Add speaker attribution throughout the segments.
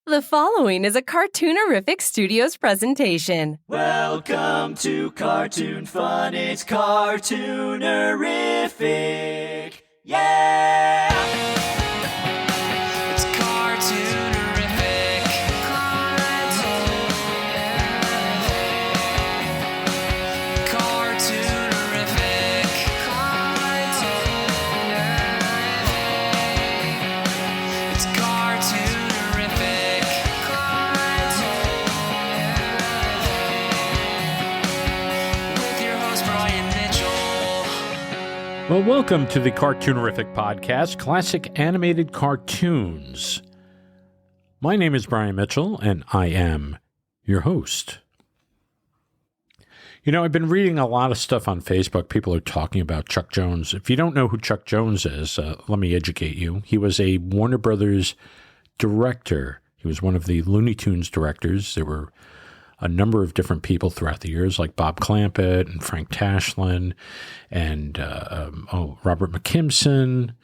Speaker 1: The following is a Cartoonerific Studios presentation.
Speaker 2: Welcome to Cartoon Fun, it's Cartoonerific. Yeah!
Speaker 3: It's Cartoonerific. Cartoonerific. It's Cartoonerific. With your host Brian Mitchell.
Speaker 4: Well, welcome to the Cartoonerific podcast, classic animated cartoons. My name is Brian Mitchell, and I am your host. You know, I've been reading a lot of stuff on Facebook. People are talking about Chuck Jones. If you don't know who Chuck Jones is, let me educate you. He was a Warner Brothers director. He was one of the Looney Tunes directors. There were a number of different people throughout the years, like Bob Clampett and Frank Tashlin and Robert McKimson.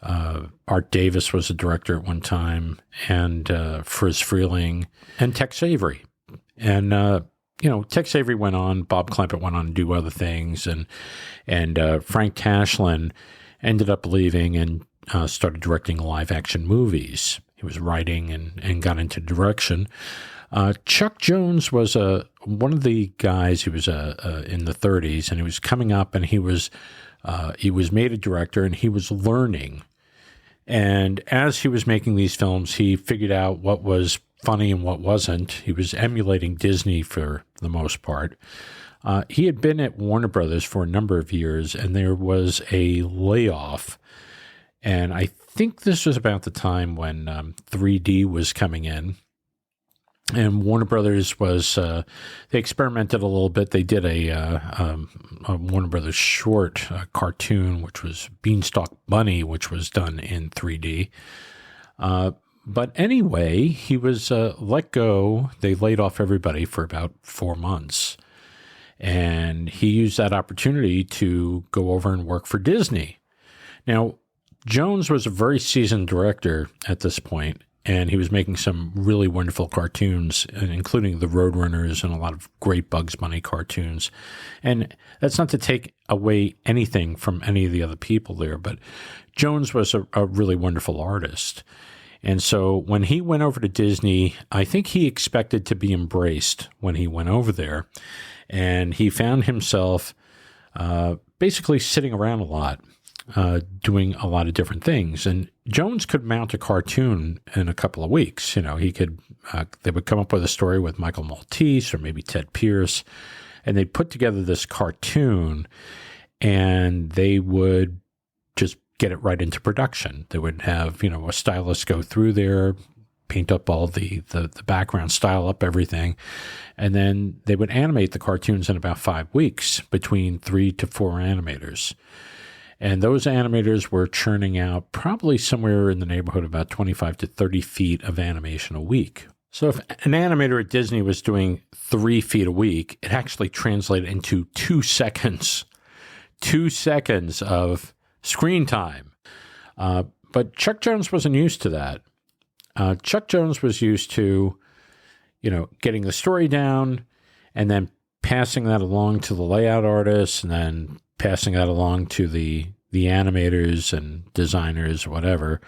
Speaker 4: Art Davis was a director at one time, and Friz Freleng and Tex Avery. And, Tex Avery went on, Bob Clampett went on to do other things, and Frank Tashlin ended up leaving and started directing live-action movies. He was writing and got into direction. Chuck Jones was one of the guys who was in the 30s, and he was coming up, and he was made a director, and he was learning. And as he was making these films, he figured out what was funny and what wasn't. He was emulating Disney for the most part. He had been at Warner Brothers for a number of years, and there was a layoff. And I think this was about the time when 3D was coming in. And Warner Brothers was, they experimented a little bit. They did a Warner Brothers short cartoon, which was Beanstalk Bunny, which was done in 3D. But anyway, he was let go. They laid off everybody for about 4 months. And he used that opportunity to go over and work for Disney. Now, Jones was a very seasoned director at this point, and he was making some really wonderful cartoons, including the Roadrunners and a lot of great Bugs Bunny cartoons. And that's not to take away anything from any of the other people there, but Jones was a really wonderful artist. And so when he went over to Disney, I think he expected to be embraced when he went over there. And he found himself basically sitting around a lot, doing a lot of different things. And Jones could mount a cartoon in a couple of weeks. You know, he could, they would come up with a story with Michael Maltese or maybe Ted Pierce, and they'd put together this cartoon, and they would just get it right into production. They would have, a stylist go through there, paint up all the background, style up everything, and then they would animate the cartoons in about 5 weeks between 3 to 4 animators. And those animators were churning out probably somewhere in the neighborhood of about 25 to 30 feet of animation a week. So if an animator at Disney was doing 3 feet a week, it actually translated into 2 seconds. 2 seconds of screen time. But Chuck Jones wasn't used to that. Chuck Jones was used to, getting the story down and then passing that along to the layout artists, and then passing that along to the animators and designers, whatever.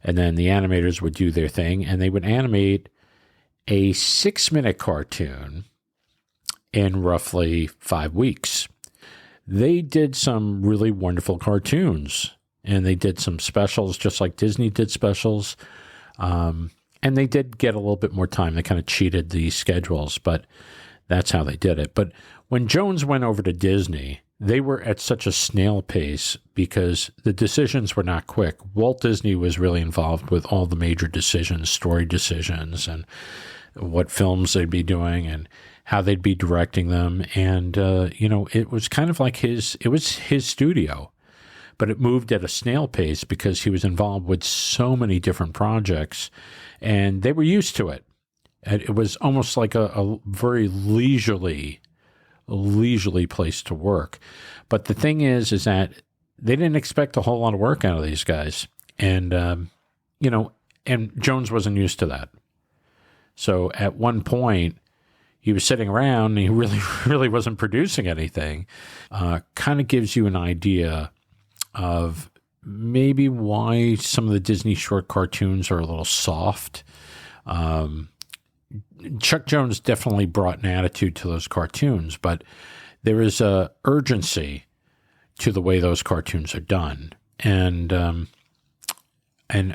Speaker 4: And then the animators would do their thing, and they would animate a 6-minute cartoon in roughly 5 weeks. They did some really wonderful cartoons, and they did some specials just like Disney did specials. And they did get a little bit more time. They kind of cheated the schedules, but that's how they did it. But when Jones went over to Disney, they were at such a snail pace because the decisions were not quick. Walt Disney was really involved with all the major decisions, story decisions, and what films they'd be doing and how they'd be directing them. And, it was kind of like it was his studio, but it moved at a snail pace because he was involved with so many different projects, and they were used to it. And it was almost like a very leisurely place to work. But the thing is that they didn't expect a whole lot of work out of these guys. And, and Jones wasn't used to that. So at one point, he was sitting around and he really wasn't producing anything. Kind of gives you an idea of maybe why some of the Disney short cartoons are a little soft. Chuck Jones definitely brought an attitude to those cartoons, but there is a urgency to the way those cartoons are done. And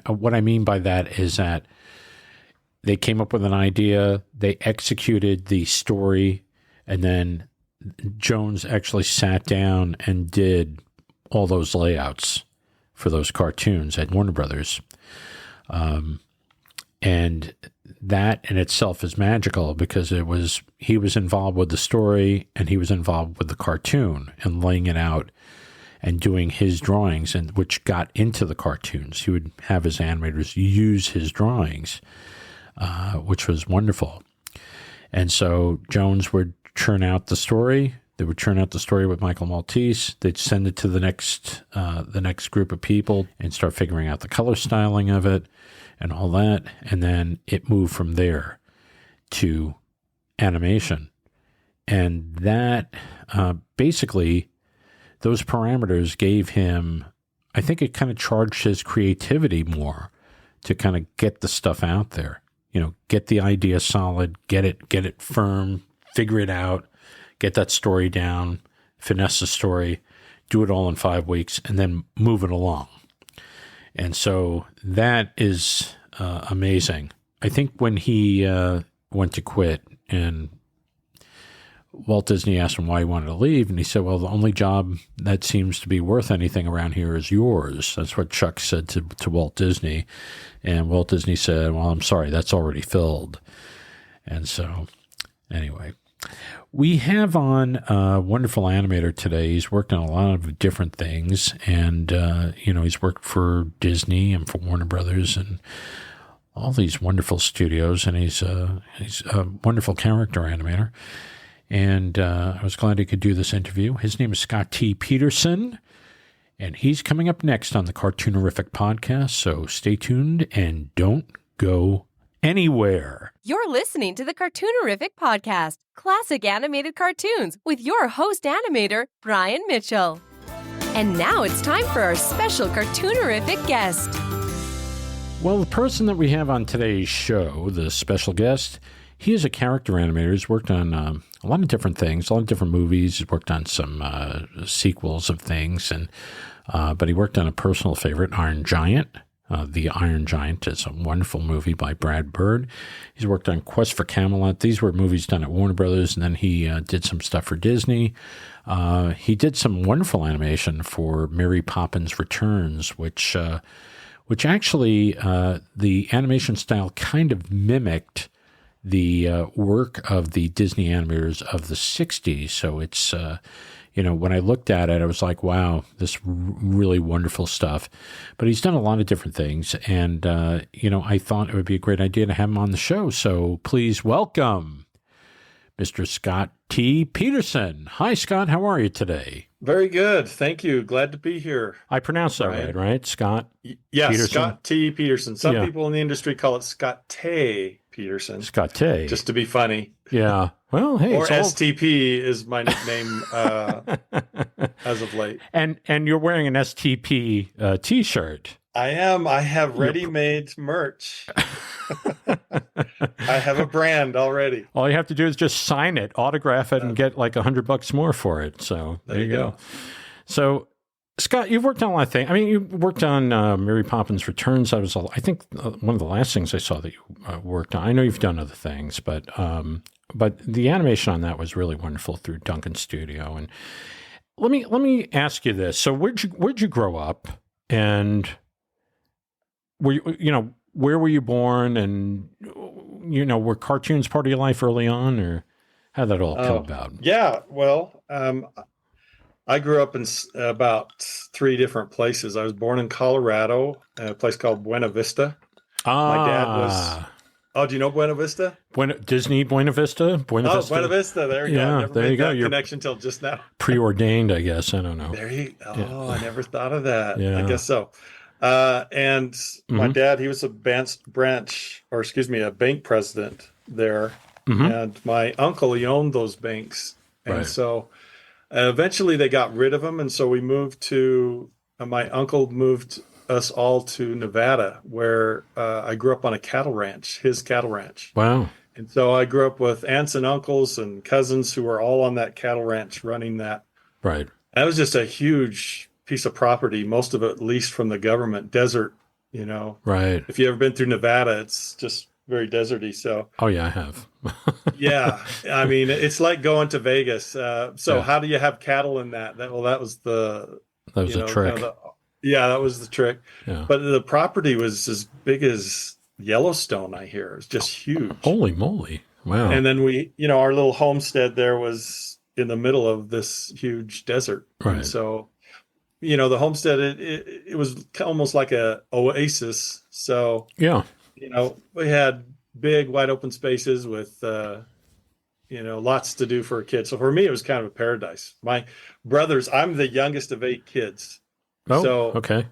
Speaker 4: what I mean by that is that they came up with an idea, they executed the story, and then Jones actually sat down and did all those layouts for those cartoons at Warner Brothers. And that in itself is magical because he was involved with the story and he was involved with the cartoon and laying it out and doing his drawings, and which got into the cartoons. He would have his animators use his drawings, which was wonderful. And so Jones would churn out the story. They would churn out the story with Michael Maltese. They'd send it to the next group of people and start figuring out the color styling of it and all that. And then it moved from there to animation. And that basically, those parameters gave him, I think it kind of charged his creativity more to kind of get the stuff out there. You know, get the idea solid, get it firm, figure it out, get that story down, finesse the story, do it all in 5 weeks, and then move it along. And so that is amazing. I think when he went to quit and Walt Disney asked him why he wanted to leave, and he said, well, the only job that seems to be worth anything around here is yours. That's what Chuck said to Walt Disney. And Walt Disney said, well, I'm sorry, that's already filled. And so, anyway, we have on a wonderful animator today. He's worked on a lot of different things, and, he's worked for Disney and for Warner Brothers and all these wonderful studios, and he's a wonderful character animator. And I was glad he could do this interview. His name is Scott T. Petersen, and he's coming up next on the Cartoonerific podcast. So stay tuned and don't go anywhere.
Speaker 1: You're listening to the Cartoonerific podcast, classic animated cartoons with your host animator, Brian Mitchell. And now it's time for our special Cartoonerific guest.
Speaker 4: Well, the person that we have on today's show, the special guest, he is a character animator. He's worked on a lot of different things, a lot of different movies. He's worked on some sequels of things, but he worked on a personal favorite, Iron Giant. The Iron Giant is a wonderful movie by Brad Bird. He's worked on Quest for Camelot. These were movies done at Warner Brothers, and then he did some stuff for Disney. He did some wonderful animation for Mary Poppins Returns, which actually the animation style kind of mimicked the work of the Disney animators of the 60s. So it's, when I looked at it, I was like, wow, this really wonderful stuff. But he's done a lot of different things. And, I thought it would be a great idea to have him on the show. So please welcome Mr. Scott T. Petersen. Hi, Scott. How are you today?
Speaker 5: Very good. Thank you. Glad to be here.
Speaker 4: I pronounced that right? Scott?
Speaker 5: Yes,
Speaker 4: Petersen?
Speaker 5: Scott T. Petersen. Some people in the industry call it Scott T. Petersen.
Speaker 4: Scott T.
Speaker 5: Just to be funny.
Speaker 4: Yeah. Well, hey.
Speaker 5: Or STP is my nickname as of late.
Speaker 4: And you're wearing an STP T-shirt.
Speaker 5: I am. I have ready-made merch. I have a brand already.
Speaker 4: All you have to do is just sign it, autograph it, and get like $100 more for it. So there you go. So, Scott, you've worked on a lot of things. I mean, you worked on Mary Poppins Returns. I think one of the last things I saw that you worked on. I know you've done other things, but the animation on that was really wonderful through Duncan Studio. And let me ask you this: so where'd you grow up, and where were you born, and were cartoons part of your life early on, or how'd that all come about?
Speaker 5: Yeah, well, I grew up in about 3 different places. I was born in Colorado, a place called Buena Vista. My dad was... Oh, do you know Buena Vista?
Speaker 4: Disney Buena Vista? Buena
Speaker 5: Vista. There you go. I never made that connection till just now.
Speaker 4: Preordained, I guess. I don't know.
Speaker 5: I never thought of that.
Speaker 4: Yeah.
Speaker 5: I guess so. And my dad, he was a bank president there. And my uncle, he owned those banks. And so eventually they got rid of them. And so we moved to, my uncle moved us all to Nevada, where I grew up on a cattle ranch, his cattle ranch.
Speaker 4: Wow.
Speaker 5: And so I grew up with aunts and uncles and cousins who were all on that cattle ranch running that.
Speaker 4: Right.
Speaker 5: That was just a huge piece of property, most of it leased from the government, desert,
Speaker 4: Right.
Speaker 5: If you've ever been through Nevada, it's just very deserty. So,
Speaker 4: oh yeah, I have.
Speaker 5: yeah, I mean, it's like going to Vegas. How do you have cattle in that? That was the
Speaker 4: trick.
Speaker 5: That was the trick.
Speaker 4: Yeah.
Speaker 5: But the property was as big as Yellowstone. I hear it's just huge.
Speaker 4: Holy moly! Wow.
Speaker 5: And then we, our little homestead there was in the middle of this huge desert.
Speaker 4: Right.
Speaker 5: And so, the homestead, it was almost like a oasis. So,
Speaker 4: yeah,
Speaker 5: we had big wide open spaces with, lots to do for a kid. So for me, it was kind of a paradise. My brothers, I'm the youngest of 8 kids.
Speaker 4: Oh,
Speaker 5: so,
Speaker 4: okay.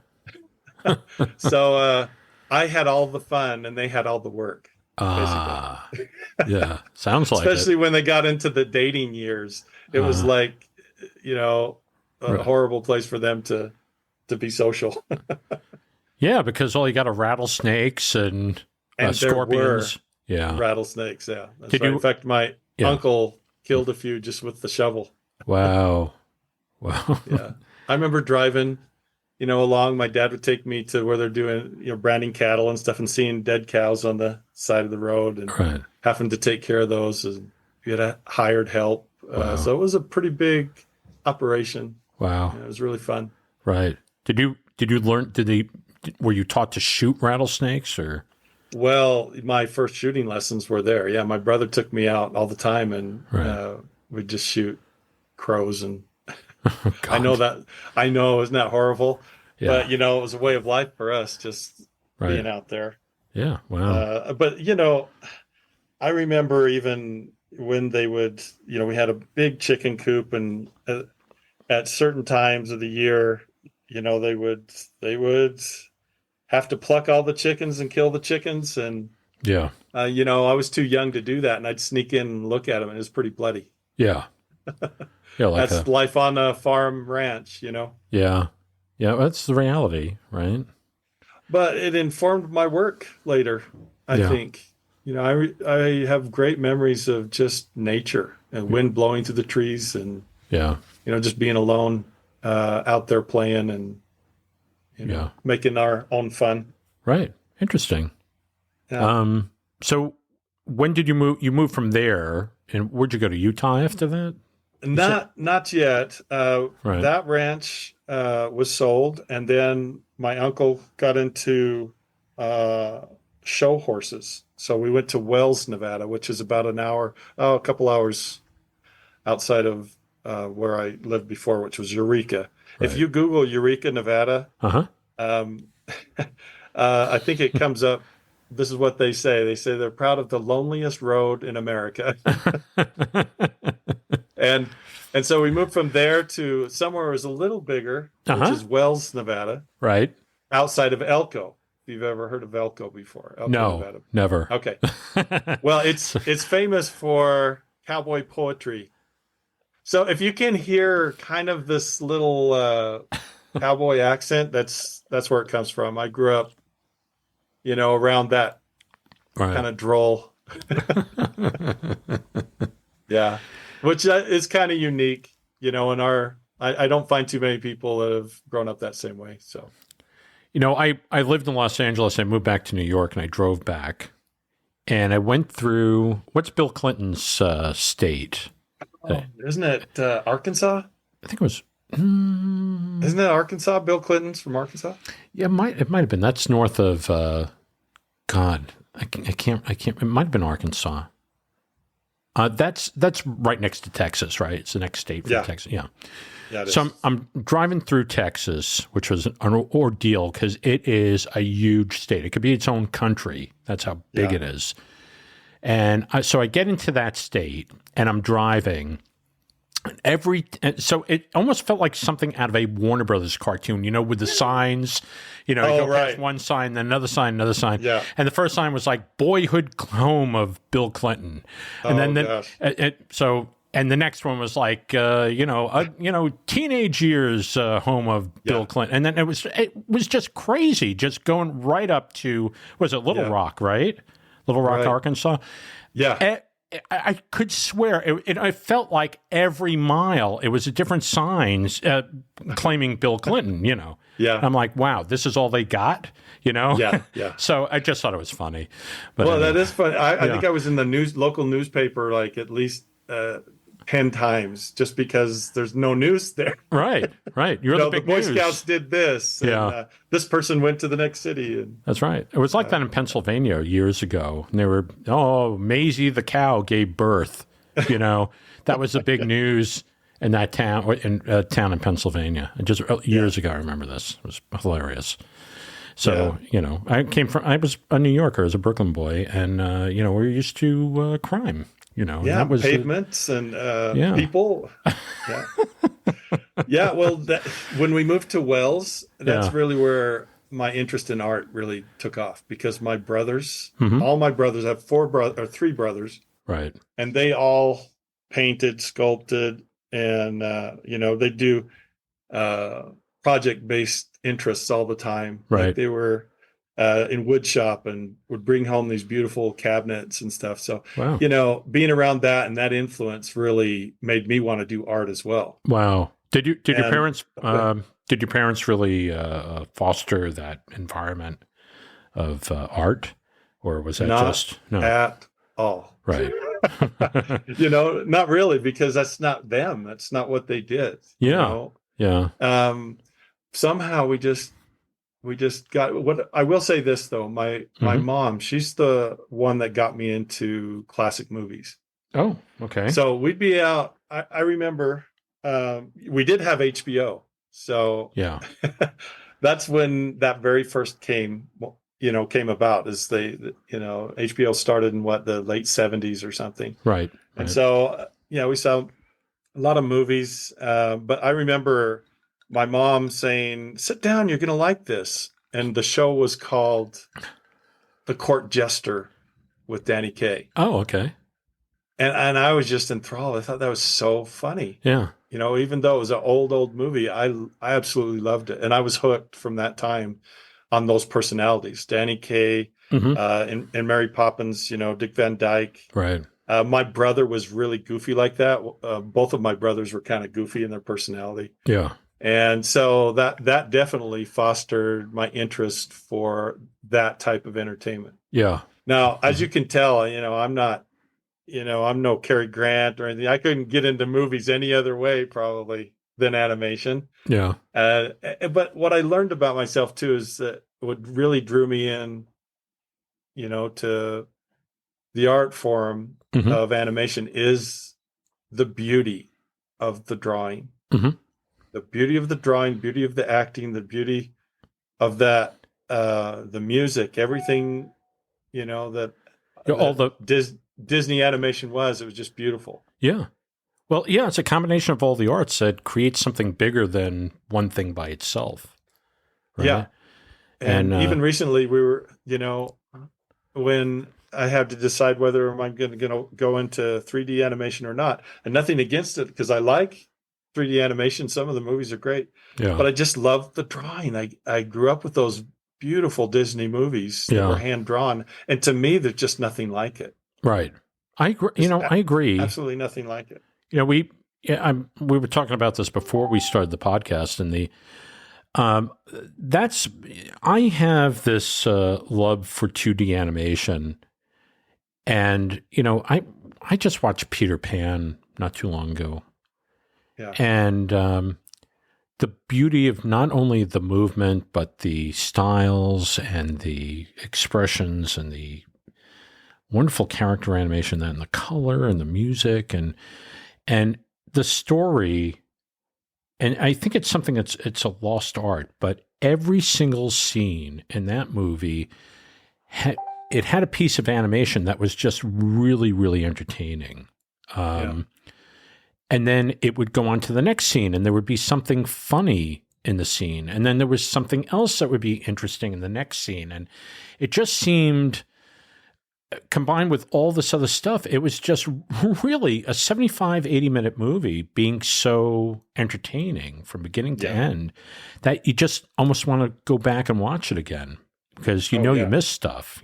Speaker 5: So I had all the fun and they had all the work.
Speaker 4: Yeah, sounds like
Speaker 5: Especially when they got into the dating years. It was like, a horrible place for them to be social.
Speaker 4: Yeah, because you got are rattlesnakes and scorpions. Yeah,
Speaker 5: rattlesnakes. Yeah, that's right. In fact, my uncle killed a few just with the shovel.
Speaker 4: Wow.
Speaker 5: Yeah, I remember driving, along. My dad would take me to where they're doing, branding cattle and stuff, and seeing dead cows on the side of the road, and having to take care of those. And you had hired help, so it was a pretty big operation.
Speaker 4: Wow,
Speaker 5: it was really fun.
Speaker 4: Right? Did you learn? Were you taught to shoot rattlesnakes or?
Speaker 5: Well, my first shooting lessons were there. Yeah, my brother took me out all the time, and we'd just shoot crows. And I know, isn't that horrible? Yeah. But it was a way of life for us, just being out there.
Speaker 4: Yeah, wow.
Speaker 5: But I remember even when they would, we had a big chicken coop, and at certain times of the year, they would have to pluck all the chickens and kill the chickens. And, I was too young to do that. And I'd sneak in and look at them, and it was pretty bloody.
Speaker 4: Yeah. Yeah.
Speaker 5: That's life on a farm ranch,
Speaker 4: Yeah. Yeah. That's the reality, right?
Speaker 5: But it informed my work later, I think. I have great memories of just nature and wind blowing through the trees and, just being alone out there playing and, making our own fun.
Speaker 4: Right. Interesting.
Speaker 5: Yeah.
Speaker 4: So when did you move? You moved from there, and where'd you go, to Utah after that?
Speaker 5: Not yet. That ranch was sold, and then my uncle got into show horses. So we went to Wells, Nevada, which is about a couple hours outside of where I lived before, which was Eureka. Right. If you Google Eureka, Nevada, I think it comes up. This is what they say. They say they're proud of the loneliest road in America. and so we moved from there to somewhere that was a little bigger, which is Wells, Nevada.
Speaker 4: Right.
Speaker 5: Outside of Elko. If you've ever heard of Elko before.
Speaker 4: No,
Speaker 5: Nevada.
Speaker 4: Never.
Speaker 5: Okay. Well, it's famous for cowboy poetry. So if you can hear kind of this little cowboy accent, that's where it comes from. I grew up, around that kind of droll. Yeah, which is kind of unique, in I don't find too many people that have grown up that same way. So,
Speaker 4: I lived in Los Angeles. I moved back to New York, and I drove back, and I went through, what's Bill Clinton's state?
Speaker 5: Isn't it Arkansas?
Speaker 4: I think it was.
Speaker 5: Isn't that Arkansas? Bill Clinton's from Arkansas?
Speaker 4: Yeah, it might have been. That's north of. God, I can't. It might have been Arkansas. That's right next to Texas, right? It's the next state from Texas. Yeah. Yeah. So I'm driving through Texas, which was an ordeal because it is a huge state. It could be its own country. That's how big it is. And so I get into that state, and I'm driving, So it almost felt like something out of a Warner Brothers cartoon, with the signs, you go past one sign, then another sign.
Speaker 5: Yeah.
Speaker 4: And the first sign was like boyhood home of Bill Clinton. And and the next one was like, teenage years home of Bill Clinton. And then it was just crazy, just going right up to, was it Little Rock, right? Little Rock, Arkansas.
Speaker 5: Yeah.
Speaker 4: I could swear it felt like every mile it was a different signs claiming Bill Clinton,
Speaker 5: Yeah.
Speaker 4: I'm like, wow, this is all they got,
Speaker 5: Yeah.
Speaker 4: So I just thought it was funny. But
Speaker 5: Well, that is funny. I think I was in the local newspaper like at least 10 times just because there's no news there.
Speaker 4: Right. You're the big
Speaker 5: Boy
Speaker 4: news.
Speaker 5: Scouts did this. And, this person went to the next city. And,
Speaker 4: that's right. It was like that in Pennsylvania years ago. And they were, Maisie the cow gave birth. That was the big news in that town, in Pennsylvania. And just years ago, I remember this. It was hilarious. So, I was a New Yorker, as a Brooklyn boy, and, we're used to crime. That was
Speaker 5: pavements and people. Yeah. Well, when we moved to Wells, that's really where my interest in art really took off, because my brothers, all my brothers, I have three brothers,
Speaker 4: right,
Speaker 5: and they all painted, sculpted, and they do project-based interests all the time.
Speaker 4: Right,
Speaker 5: like they were in wood shop and would bring home these beautiful cabinets and stuff. So, being around that and that influence really made me want to do art as well.
Speaker 4: Wow. Did your parents really foster that environment of art, or was that
Speaker 5: not at all?
Speaker 4: Right.
Speaker 5: Not really, because that's not them. That's not what they did.
Speaker 4: Yeah.
Speaker 5: Somehow we just got. What I will say this though, my mom, she's the one that got me into classic movies.
Speaker 4: Oh, okay.
Speaker 5: So we'd be out. I remember we did have HBO. So that's when that very first came about. Is HBO started in the late 70s or something.
Speaker 4: Right.
Speaker 5: And so we saw a lot of movies. But I remember my mom saying, "Sit down, you're going to like this." And the show was called The Court Jester with Danny Kaye.
Speaker 4: Oh, okay.
Speaker 5: And I was just enthralled. I thought that was so funny.
Speaker 4: Yeah.
Speaker 5: Even though it was an old movie, I absolutely loved it. And I was hooked from that time on those personalities. Danny Kaye, and Mary Poppins, Dick Van Dyke.
Speaker 4: Right.
Speaker 5: My brother was really goofy like that. Both of my brothers were kind of goofy in their personality.
Speaker 4: Yeah.
Speaker 5: And so that definitely fostered my interest for that type of entertainment.
Speaker 4: Yeah.
Speaker 5: Now, as you can tell, I'm not, I'm no Cary Grant or anything. I couldn't get into movies any other way probably than animation.
Speaker 4: Yeah.
Speaker 5: But what I learned about myself too is that what really drew me in, to the art form of animation is the beauty of the drawing. The beauty of the drawing, beauty of the acting, the beauty of that, the music, everything, Disney animation was. It was just beautiful.
Speaker 4: Yeah. Well, yeah, it's a combination of all the arts that creates something bigger than one thing by itself. Right?
Speaker 5: Yeah. And even recently we were, when I had to decide whether I'm going to go into 3D animation or not, and nothing against it because I like 3D animation. Some of the movies are great, but I just love the drawing. I grew up with those beautiful Disney movies that were hand drawn, and to me, there's just nothing like it.
Speaker 4: Right. I agree. I agree.
Speaker 5: Absolutely nothing like it.
Speaker 4: We were talking about this before we started the podcast, and I have this love for 2D animation, and I just watched Peter Pan not too long ago.
Speaker 5: Yeah.
Speaker 4: And the beauty of not only the movement, but the styles and the expressions and the wonderful character animation, and the color and the music and the story. And I think it's something it's a lost art, but every single scene in that movie had a piece of animation that was just really, really entertaining. And then it would go on to the next scene, and there would be something funny in the scene. And then there was something else that would be interesting in the next scene. And it just seemed, combined with all this other stuff, it was just really a 75, 80-minute movie being so entertaining from beginning to end that you just almost want to go back and watch it again because you missed stuff,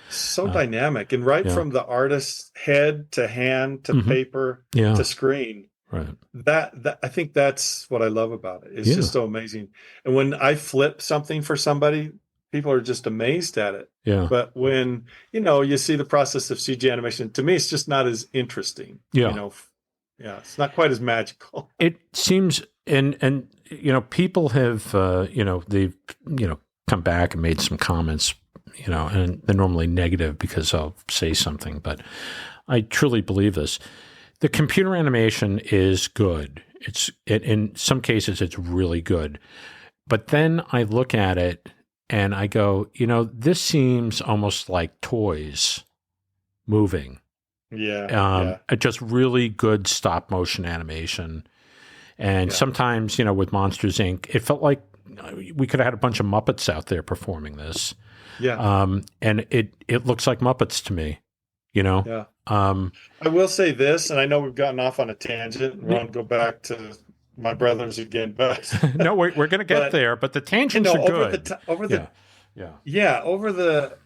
Speaker 5: So dynamic. And from the artist's head to hand to paper to screen.
Speaker 4: Right.
Speaker 5: That I think that's what I love about it. It's just so amazing. And when I flip something for somebody, people are just amazed at it.
Speaker 4: Yeah.
Speaker 5: But when, you see the process of CG animation, to me, it's just not as interesting.
Speaker 4: Yeah.
Speaker 5: It's not quite as magical.
Speaker 4: It seems, and people have, they've, come back and made some comments, and they're normally negative because I'll say something, but I truly believe this. The computer animation is good. In some cases, it's really good. But then I look at it and I go, this seems almost like toys moving.
Speaker 5: Yeah.
Speaker 4: Just really good stop motion animation. And sometimes, with Monsters, Inc., it felt like we could have had a bunch of Muppets out there performing this.
Speaker 5: Yeah.
Speaker 4: And it looks like Muppets to me,
Speaker 5: Yeah. I will say this, and I know we've gotten off on a tangent. We want to go back to my brothers again, but
Speaker 4: no, we're going to get there. But the tangents are good.
Speaker 5: Over the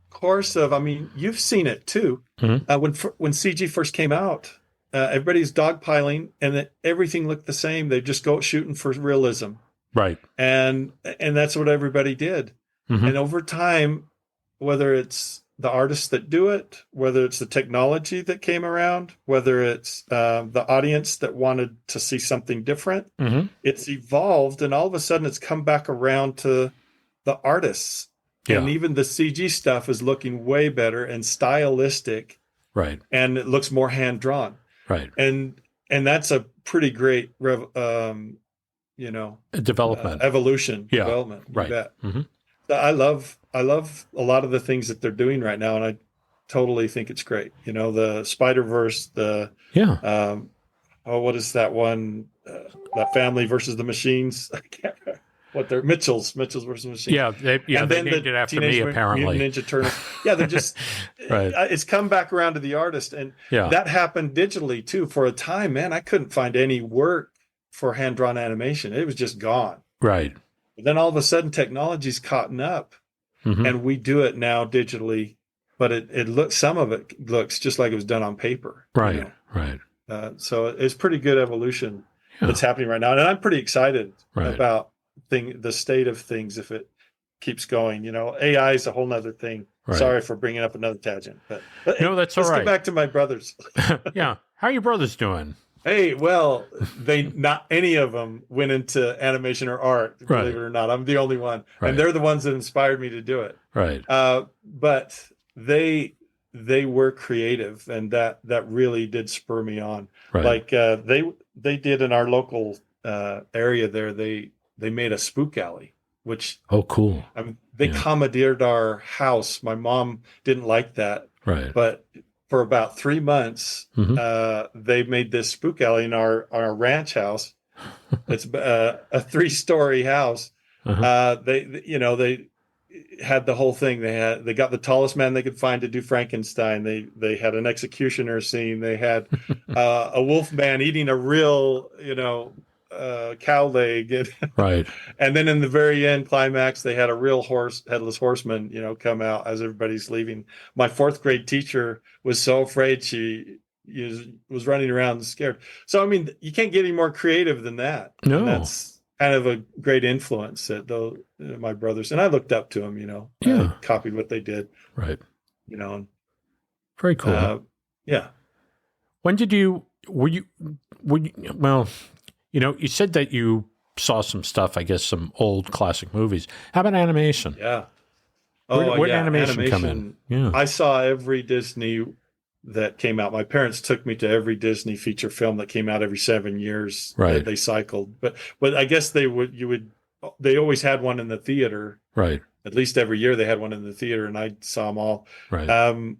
Speaker 5: course of, you've seen it too.
Speaker 4: Mm-hmm.
Speaker 5: When CG first came out, everybody's dogpiling, and that everything looked the same. They just go shooting for realism,
Speaker 4: right?
Speaker 5: And that's what everybody did.
Speaker 4: Mm-hmm.
Speaker 5: And over time, whether it's the artists that do it, whether it's the technology that came around, whether it's the audience that wanted to see something different, it's evolved, and all of a sudden it's come back around to the artists. Yeah. And even the CG stuff is looking way better and stylistic.
Speaker 4: Right.
Speaker 5: And it looks more hand-drawn.
Speaker 4: Right.
Speaker 5: And that's a pretty great,
Speaker 4: development.
Speaker 5: Evolution.
Speaker 4: Yeah.
Speaker 5: Development.
Speaker 4: Right.
Speaker 5: Mm-hmm. I love a lot of the things that they're doing right now, and I totally think it's great. The Spider-Verse, what is that one? That Family versus the Machines. I can't remember what they're Mitchells versus Machines.
Speaker 4: Yeah, they named it after me apparently.
Speaker 5: Ninja Turtles. Yeah, they're just
Speaker 4: right.
Speaker 5: It's come back around to the artist, and that happened digitally too. For a time, man, I couldn't find any work for hand-drawn animation. It was just gone.
Speaker 4: Right.
Speaker 5: Then all of a sudden technology's caught up, and we do it now digitally, but it looks, some of it looks just like it was done on paper.
Speaker 4: Right. Right.
Speaker 5: So it's pretty good evolution that's happening right now. And I'm pretty excited about the state of things if it keeps going. AI is a whole nother thing. Right. Sorry for bringing up another tangent, but
Speaker 4: no, that's all right.
Speaker 5: Let's get back to my brothers.
Speaker 4: Yeah. How are your brothers doing?
Speaker 5: Hey, well, not any of them went into animation or art, believe it or not. I'm the only one.
Speaker 4: Right.
Speaker 5: And they're the ones that inspired me to do it.
Speaker 4: Right.
Speaker 5: But they were creative, and that really did spur me on.
Speaker 4: Right.
Speaker 5: Like they did in our local area there, they made a spook alley, which
Speaker 4: cool.
Speaker 5: They commandeered our house. My mom didn't like that.
Speaker 4: Right.
Speaker 5: But for about 3 months, they made this spook alley in our ranch house. It's a 3-story house. They had the whole thing. They got the tallest man they could find to do Frankenstein. They had an executioner scene. They had a wolf man eating a real, cow leg.
Speaker 4: Right.
Speaker 5: And then in the very end climax, they had a real headless horseman, come out as everybody's leaving. My 4th grade teacher was so afraid she was running around scared. So, you can't get any more creative than that.
Speaker 4: No.
Speaker 5: And that's kind of a great influence that my brothers, and I looked up to them, I copied what they did.
Speaker 4: Right.
Speaker 5: And,
Speaker 4: very cool.
Speaker 5: Yeah.
Speaker 4: When did you you said that you saw some stuff, I guess, some old classic movies. How about animation?
Speaker 5: Yeah.
Speaker 4: Where did animation come in? Yeah.
Speaker 5: I saw every Disney that came out. My parents took me to every Disney feature film that came out every 7 years.
Speaker 4: Right.
Speaker 5: They cycled. But I guess they always had one in the theater.
Speaker 4: Right.
Speaker 5: At least every year they had one in the theater, and I saw them all.
Speaker 4: Right.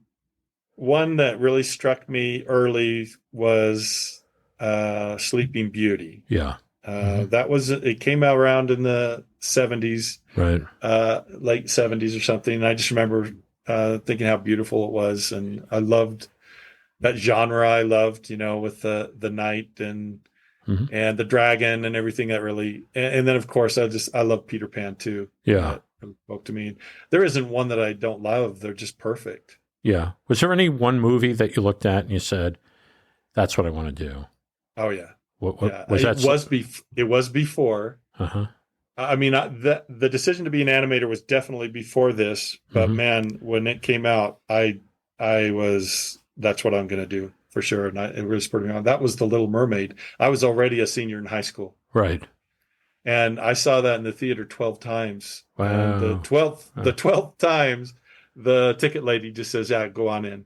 Speaker 5: One that really struck me early was Sleeping Beauty.
Speaker 4: Yeah.
Speaker 5: It came out around in the 70s,
Speaker 4: Right.
Speaker 5: late 70s or something. And I just remember thinking how beautiful it was. And I loved that genre. I loved, with the knight and the dragon and everything that really, and then of course I love Peter Pan too.
Speaker 4: Yeah.
Speaker 5: That spoke to me. There isn't one that I don't love. They're just perfect.
Speaker 4: Yeah. Was there any one movie that you looked at and you said, that's what I want to do?
Speaker 5: Oh yeah.
Speaker 4: What
Speaker 5: Yeah.
Speaker 4: was that?
Speaker 5: It was before.
Speaker 4: Uh-huh.
Speaker 5: I mean, the decision to be an animator was definitely before this, but man, when it came out, that's what I'm going to do for sure. And it really spurred me on. That was The Little Mermaid. I was already a senior in high school.
Speaker 4: Right.
Speaker 5: And I saw that in the theater 12 times.
Speaker 4: Wow.
Speaker 5: And the 12th times, the ticket lady just says, yeah, go on in.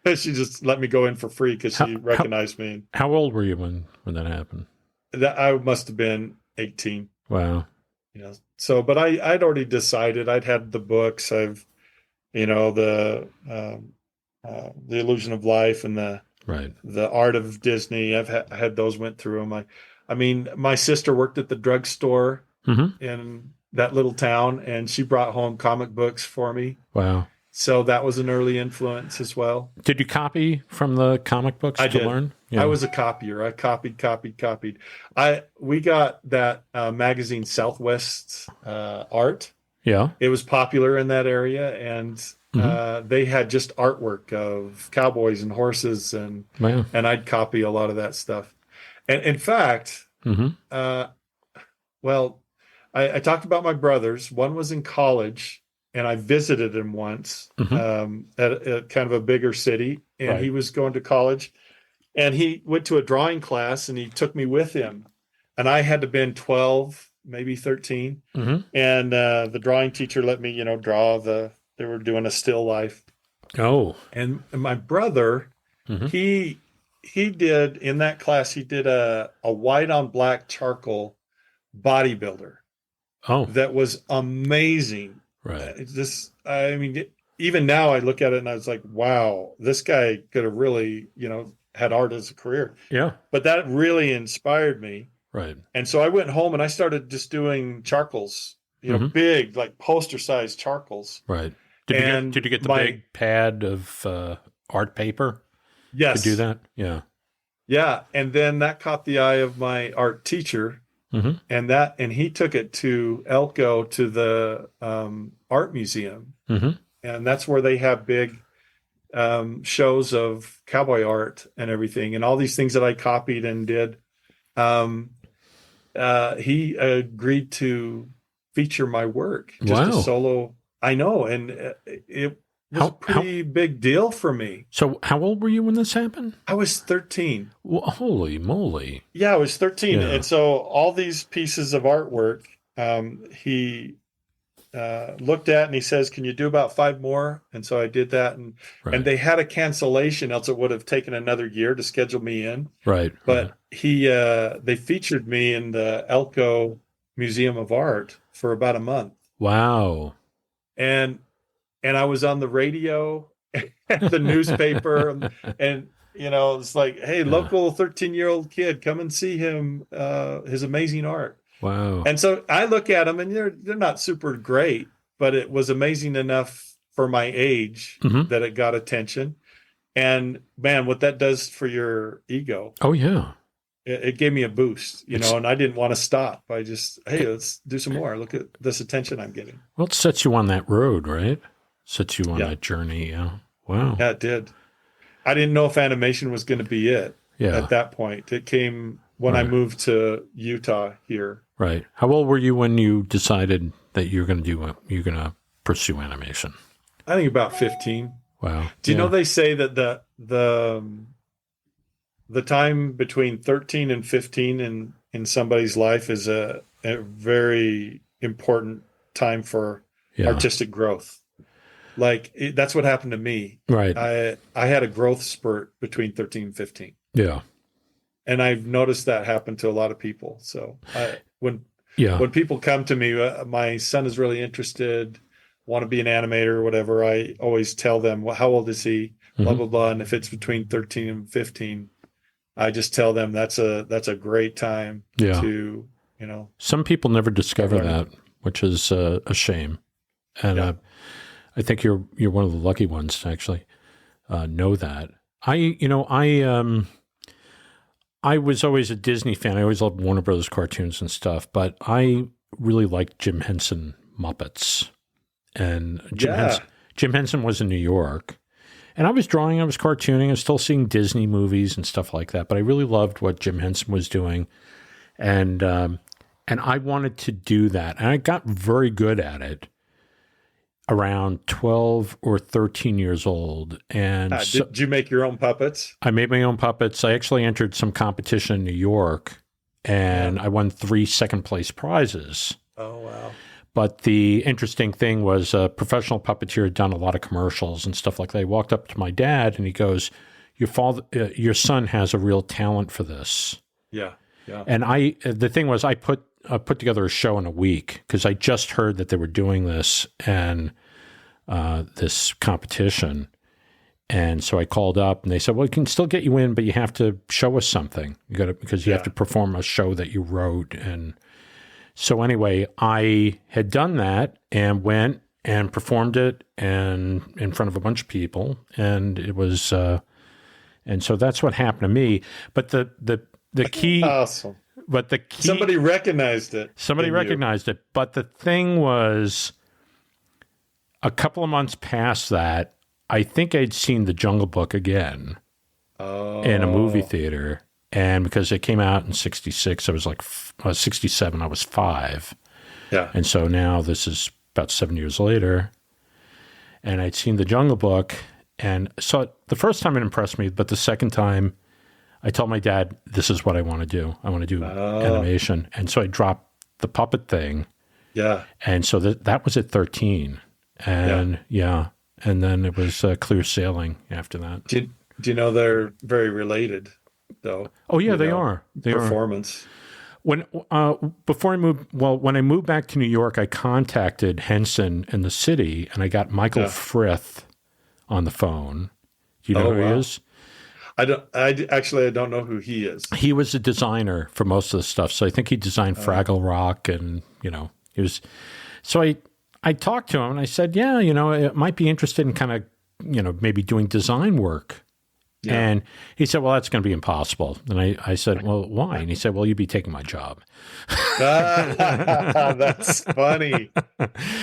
Speaker 5: She just let me go in for free because she recognized me.
Speaker 4: How old were you when that happened?
Speaker 5: I must have been 18.
Speaker 4: Wow.
Speaker 5: So, but I'd already decided. I'd had the books. I've, the Illusion of Life and the Art of Disney. I had those, went through them. I mean, my sister worked at the drugstore in that little town, and she brought home comic books for me.
Speaker 4: Wow.
Speaker 5: So that was an early influence as well.
Speaker 4: Did you copy from the comic books to learn? Yeah.
Speaker 5: I was a copier. I copied. We got that magazine Southwest Art.
Speaker 4: Yeah.
Speaker 5: It was popular in that area, and they had just artwork of cowboys and horses, and I'd copy a lot of that stuff. And in fact, I talked about my brothers. One was in college, and I visited him once at kind of a bigger city, and he was going to college, and he went to a drawing class, and he took me with him, and I had to been 12, maybe 13, and the drawing teacher let me, draw they were doing a still life. Oh, and my brother, he did in that class, he did a white on black charcoal bodybuilder. Oh, that was amazing. Right. Even now I look at it and I was like, wow, this guy could have really, had art as a career. Yeah. But that really inspired me. Right. And so I went home and I started just doing charcoals, big, like poster sized charcoals. Right. Did you get the big pad of art paper? Yes. To do that? Yeah. Yeah. And then that caught the eye of my art teacher. And he took it to Elko, to the art museum. And that's where they have big shows of cowboy art and everything. And all these things that I copied and did. He agreed to feature my work. Just a solo. I know. And it was a pretty big deal for me. So how old were you when this happened? I was 13. Well, holy moly. Yeah, I was 13. Yeah. And so all these pieces of artwork, he looked at and he says, can you do about 5 more? And so I did that. And they had a cancellation, else it would have taken another year to schedule me in. Right. But they featured me in the Elko Museum of Art for about a month. Wow. And I was on the radio and the newspaper and it's like, hey, local 13-year-old kid, come and see him, his amazing art. Wow. And so I look at them and they're not super great, but it was amazing enough for my age that it got attention. And man, what that does for your ego. Oh yeah. It gave me a boost, and I didn't want to stop. I just, hey, let's do some more. Look at this attention I'm getting. Well, it sets you on that road, right? Sets you on that journey. Yeah. Wow. Yeah, it did. I didn't know if animation was going to be it at that point. It came when I moved to Utah here. Right. How old were you when you decided that you're going to pursue animation? I think about 15. Wow. Do you know they say that the time between 13 and 15 in somebody's life is a very important time for artistic growth. Like that's what happened to me. Right. I had a growth spurt between 13 and 15. Yeah. And I've noticed that happen to a lot of people. So when people come to me, my son is really interested, want to be an animator or whatever, I always tell them, well, how old is he? Blah, blah, blah. And if it's between 13 and 15, I just tell them that's a great time
Speaker 4: Yeah.
Speaker 5: to,
Speaker 4: Some people never discover
Speaker 5: learn.
Speaker 4: that, which is a shame. And
Speaker 5: Yeah.
Speaker 4: I think you're one of the lucky ones to actually know that. I was always a Disney fan. I always loved Warner Brothers cartoons and stuff, but I really liked Jim Henson Muppets. And Jim Henson was in New York. And I was drawing, I was cartooning, I was still seeing Disney movies and stuff like that. But I really loved what Jim Henson was doing. And I wanted to do that. And I got very good at it around 12 or 13 years old. And
Speaker 5: did you make your own puppets?
Speaker 4: I made my own puppets. I actually entered some competition in New York, and I won 3 second-place prizes.
Speaker 5: Oh, wow.
Speaker 4: But the interesting thing was a professional puppeteer had done a lot of commercials and stuff like that. He walked up to my dad, and he goes, your son has a real talent for this.
Speaker 5: Yeah, yeah.
Speaker 4: And the thing was, I put together a show in a week because I just heard that they were doing this and this competition. And so I called up and they said, well, we can still get you in, but you have to show us something. Because you have to perform a show that you wrote. And so anyway, I had done that and went and performed it and in front of a bunch of people. And it was, and so that's what happened to me. But the key,
Speaker 5: awesome.
Speaker 4: But the key,
Speaker 5: somebody recognized it.
Speaker 4: Somebody recognized it. But the thing was, a couple of months past that, I think I'd seen The Jungle Book again in a movie theater. And because it came out in 66, I was like 67, I was 5.
Speaker 5: Yeah.
Speaker 4: And so now this is about 7 years later. And I'd seen The Jungle Book. And so the first time it impressed me, but the second time I told my dad, this is what I want to do. I want to do animation. And so I dropped the puppet thing.
Speaker 5: Yeah.
Speaker 4: And so that was at 13. And and then it was clear sailing after that.
Speaker 5: Do you know they're very related, though?
Speaker 4: Oh, yeah, they are. They
Speaker 5: performance.
Speaker 4: When I moved back to New York, I contacted Henson in the city, and I got Michael Frith on the phone. Do you know who he is?
Speaker 5: I don't know who he is.
Speaker 4: He was a designer for most of the stuff. So I think he designed Fraggle Rock, and he was. So I talked to him and I said, yeah, it might be interested in kind of, maybe doing design work. Yeah. And he said, well, that's going to be impossible. And I said, well, why? And he said, well, you'd be taking my job.
Speaker 5: That's funny.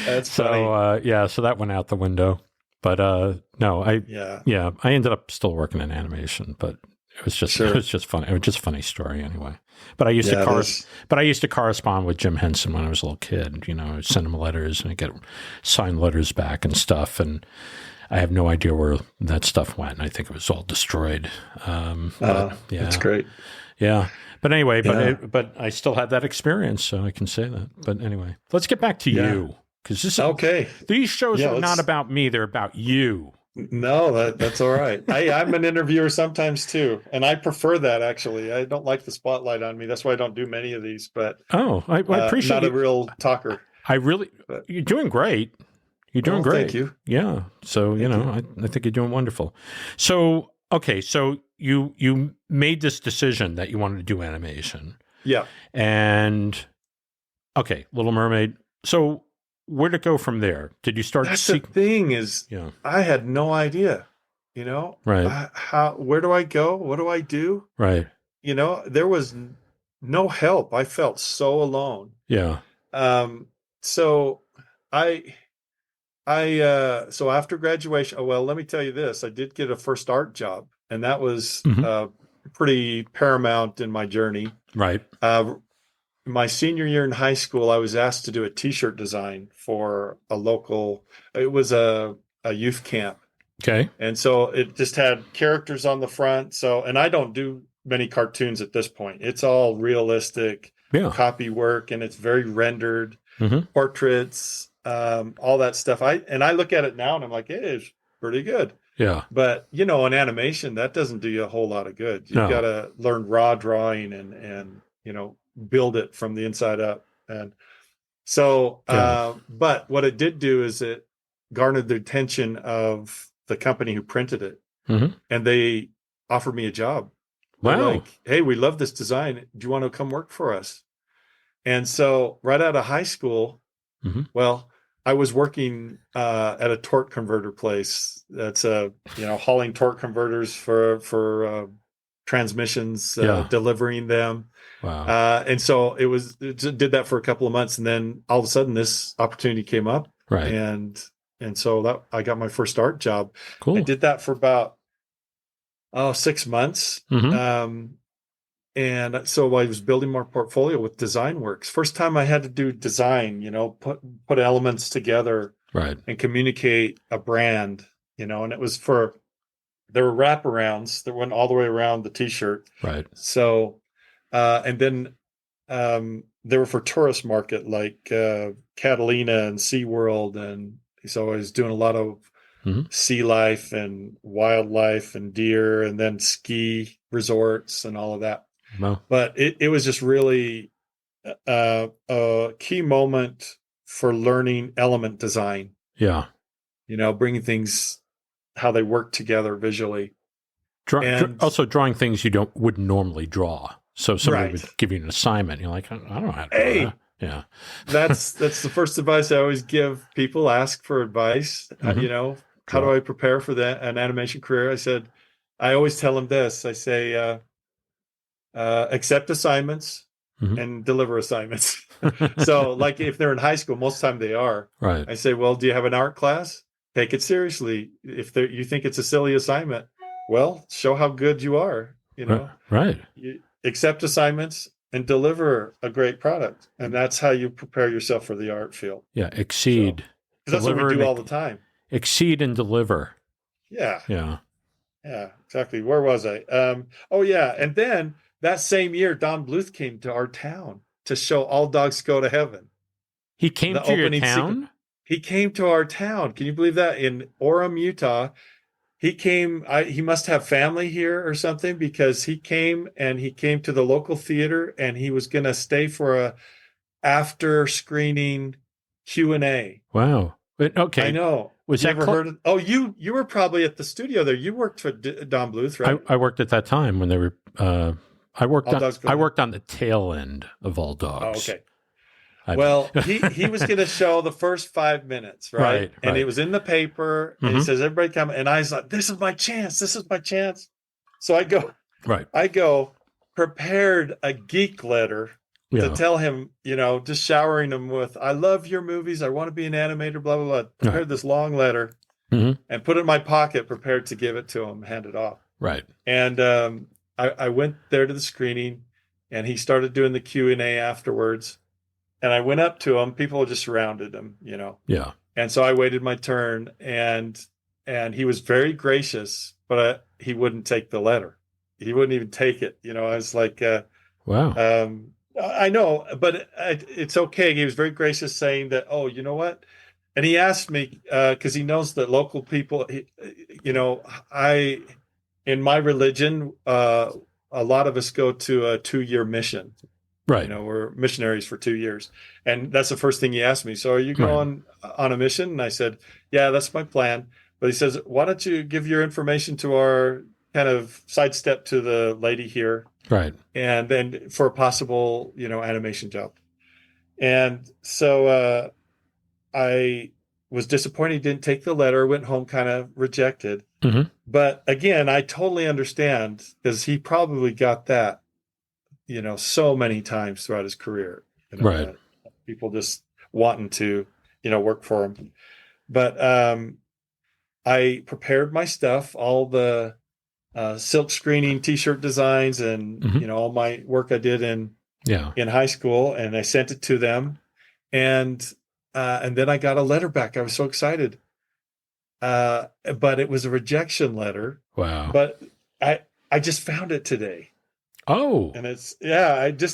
Speaker 5: That's funny.
Speaker 4: So that went out the window. But no, I ended up still working in animation, but it was just funny. It was just a funny story anyway. But I used to correspond with Jim Henson when I was a little kid. I'd send him letters and I'd get signed letters back and stuff. And I have no idea where that stuff went. I think it was all destroyed.
Speaker 5: That's great.
Speaker 4: Yeah. But anyway, but I still had that experience, so I can say that. But anyway, let's get back to you. Because these shows are not about me; they're about you.
Speaker 5: No, that's all right. I'm an interviewer sometimes too, and I prefer that actually. I don't like the spotlight on me. That's why I don't do many of these. But
Speaker 4: I appreciate
Speaker 5: not a real talker.
Speaker 4: You're doing great. You're doing great.
Speaker 5: Thank you.
Speaker 4: Yeah. So I think you're doing wonderful. So okay, so you made this decision that you wanted to do animation.
Speaker 5: Yeah.
Speaker 4: And okay, Little Mermaid. So where'd it go from there? Did you start?
Speaker 5: That's the thing is, I had no idea,
Speaker 4: right.
Speaker 5: Where do I go? What do I do?
Speaker 4: Right.
Speaker 5: There was no help. I felt so alone.
Speaker 4: Yeah.
Speaker 5: So so after graduation, well, let me tell you this, I did get a first art job, and that was pretty paramount in my journey.
Speaker 4: Right.
Speaker 5: My senior year in high school, I was asked to do a t-shirt design for it was a youth camp.
Speaker 4: Okay.
Speaker 5: And so it just had characters on the front. And I don't do many cartoons at this point. It's all realistic copy work, and it's very rendered portraits, all that stuff. I look at it now and I'm like, hey, it's pretty good.
Speaker 4: Yeah.
Speaker 5: But, in animation, that doesn't do you a whole lot of good. You've got to learn raw drawing and build it from the inside up. And so, but what it did do is it garnered the attention of the company who printed it, and they offered me a job. They're
Speaker 4: Wow.
Speaker 5: like, hey, we love this design. Do you want to come work for us? And so right out of high school,
Speaker 4: Mhm.
Speaker 5: well, I was working at a torque converter place. That's hauling torque converters for transmissions,
Speaker 4: Yeah.
Speaker 5: delivering them.
Speaker 4: Wow.
Speaker 5: And so did that for a couple of months, and then all of a sudden this opportunity came up,
Speaker 4: Right.
Speaker 5: and so that I got my first art job.
Speaker 4: Cool.
Speaker 5: I did that for about 6 months.
Speaker 4: Mhm.
Speaker 5: And so I was building my portfolio with design works. First time I had to do design, put elements together
Speaker 4: Right.
Speaker 5: and communicate a brand, and it was there were wraparounds that went all the way around the t-shirt.
Speaker 4: Right.
Speaker 5: So, and then they were for tourist market like Catalina and SeaWorld. And so I was doing a lot of
Speaker 4: Mhm.
Speaker 5: sea life and wildlife and deer, and then ski resorts and all of that.
Speaker 4: Wow.
Speaker 5: But it was just really a key moment for learning element design,
Speaker 4: Yeah.
Speaker 5: bringing things, how they work together visually. And
Speaker 4: Also drawing things you wouldn't normally draw. So somebody
Speaker 5: Right.
Speaker 4: would give you an assignment. You're like, I don't know how to draw
Speaker 5: Hey,
Speaker 4: that. Yeah.
Speaker 5: that's the first advice I always give people. Ask for advice.
Speaker 4: Mhm.
Speaker 5: How do
Speaker 4: Draw.
Speaker 5: I prepare for an animation career? I always tell them this. I say, accept assignments
Speaker 4: Mhm.
Speaker 5: and deliver assignments. So like if they're in high school, most of the time they are.
Speaker 4: Right.
Speaker 5: I say, well, do you have an art class? Take it seriously. If you think it's a silly assignment, well, show how good you are.
Speaker 4: Right.
Speaker 5: You accept assignments and deliver a great product. And that's how you prepare yourself for the art field.
Speaker 4: Yeah. Exceed.
Speaker 5: Because that's what we
Speaker 4: Deliver
Speaker 5: do
Speaker 4: and
Speaker 5: all the time.
Speaker 4: Exceed and deliver.
Speaker 5: Yeah.
Speaker 4: Yeah.
Speaker 5: Yeah, exactly. Where was I? Oh yeah. And then that same year, Don Bluth came to our town to show All Dogs Go to Heaven.
Speaker 4: He came
Speaker 5: The
Speaker 4: to your
Speaker 5: opening
Speaker 4: town?
Speaker 5: sequence. He came to our town. Can you believe that? In Orem, Utah. He came, he must have family here or something, because he came to the local theater, and he was going to stay for a after screening Q&A.
Speaker 4: Wow. Okay.
Speaker 5: I know.
Speaker 4: Was
Speaker 5: you
Speaker 4: that
Speaker 5: ever heard of? Oh, you were probably at the studio there. You worked for Don Bluth, right?
Speaker 4: I worked at that time when they were. I worked
Speaker 5: All Dogs Go
Speaker 4: I
Speaker 5: Home.
Speaker 4: worked on the tail end of All Dogs.
Speaker 5: Oh, okay. Well, he was going to show the first 5 minutes, right? And it was in the paper, and he says, "Everybody come." And I was like, "This is my chance. This is my chance." So I go prepared a geek letter to tell him, just showering him with, "I love your movies. I want to be an animator." Blah blah blah. Prepared this long letter and put it in my pocket, prepared to give it to him, hand it off.
Speaker 4: Right.
Speaker 5: And I went there to the screening, and he started doing the Q&A afterwards. And I went up to him. People just surrounded him,
Speaker 4: Yeah.
Speaker 5: And so I waited my turn, and he was very gracious, but he wouldn't take the letter. He wouldn't even take it. I was like,
Speaker 4: wow.
Speaker 5: I know, but it's okay. He was very gracious, saying that, oh, you know what? And he asked me, because he knows that local people, in my religion, a lot of us go to a 2-year mission.
Speaker 4: Right.
Speaker 5: We're missionaries for 2 years. And that's the first thing he asked me. So are you going on a mission? And I said, yeah, that's my plan. But he says, why don't you give your information to our kind of sidestep to the lady here?
Speaker 4: Right.
Speaker 5: And then for a possible, animation job. And so I was disappointed he didn't take the letter, went home kind of rejected.
Speaker 4: Mm-hmm.
Speaker 5: But again, I totally understand, because he probably got that, so many times throughout his career.
Speaker 4: Right.
Speaker 5: People just wanting to, work for him. But I prepared my stuff, all the silk screening T-shirt designs, and all my work I did in high school, and I sent it to them, and then I got a letter back. I was so excited, but it was a rejection letter.
Speaker 4: Wow!
Speaker 5: But I just found it today.
Speaker 4: Oh,
Speaker 5: and it's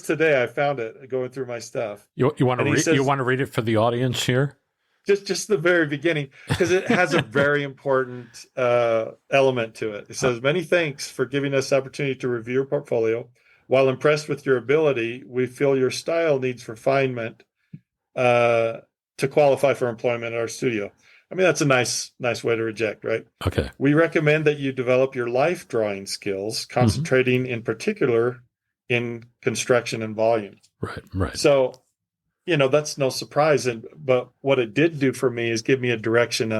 Speaker 5: today I found it going through my stuff.
Speaker 4: You want to read? You want to read it for the audience here?
Speaker 5: Just the very beginning, because it has a very important element to it. It says, "Many thanks for giving us the opportunity to review your portfolio. While impressed with your ability, we feel your style needs refinement to qualify for employment at our studio. I mean, that's a nice way to reject, right?
Speaker 4: Okay.
Speaker 5: We recommend that you develop your life drawing skills, concentrating in particular in construction and volume.
Speaker 4: Right.
Speaker 5: So, that's no surprise. But what it did do for me is give me a direction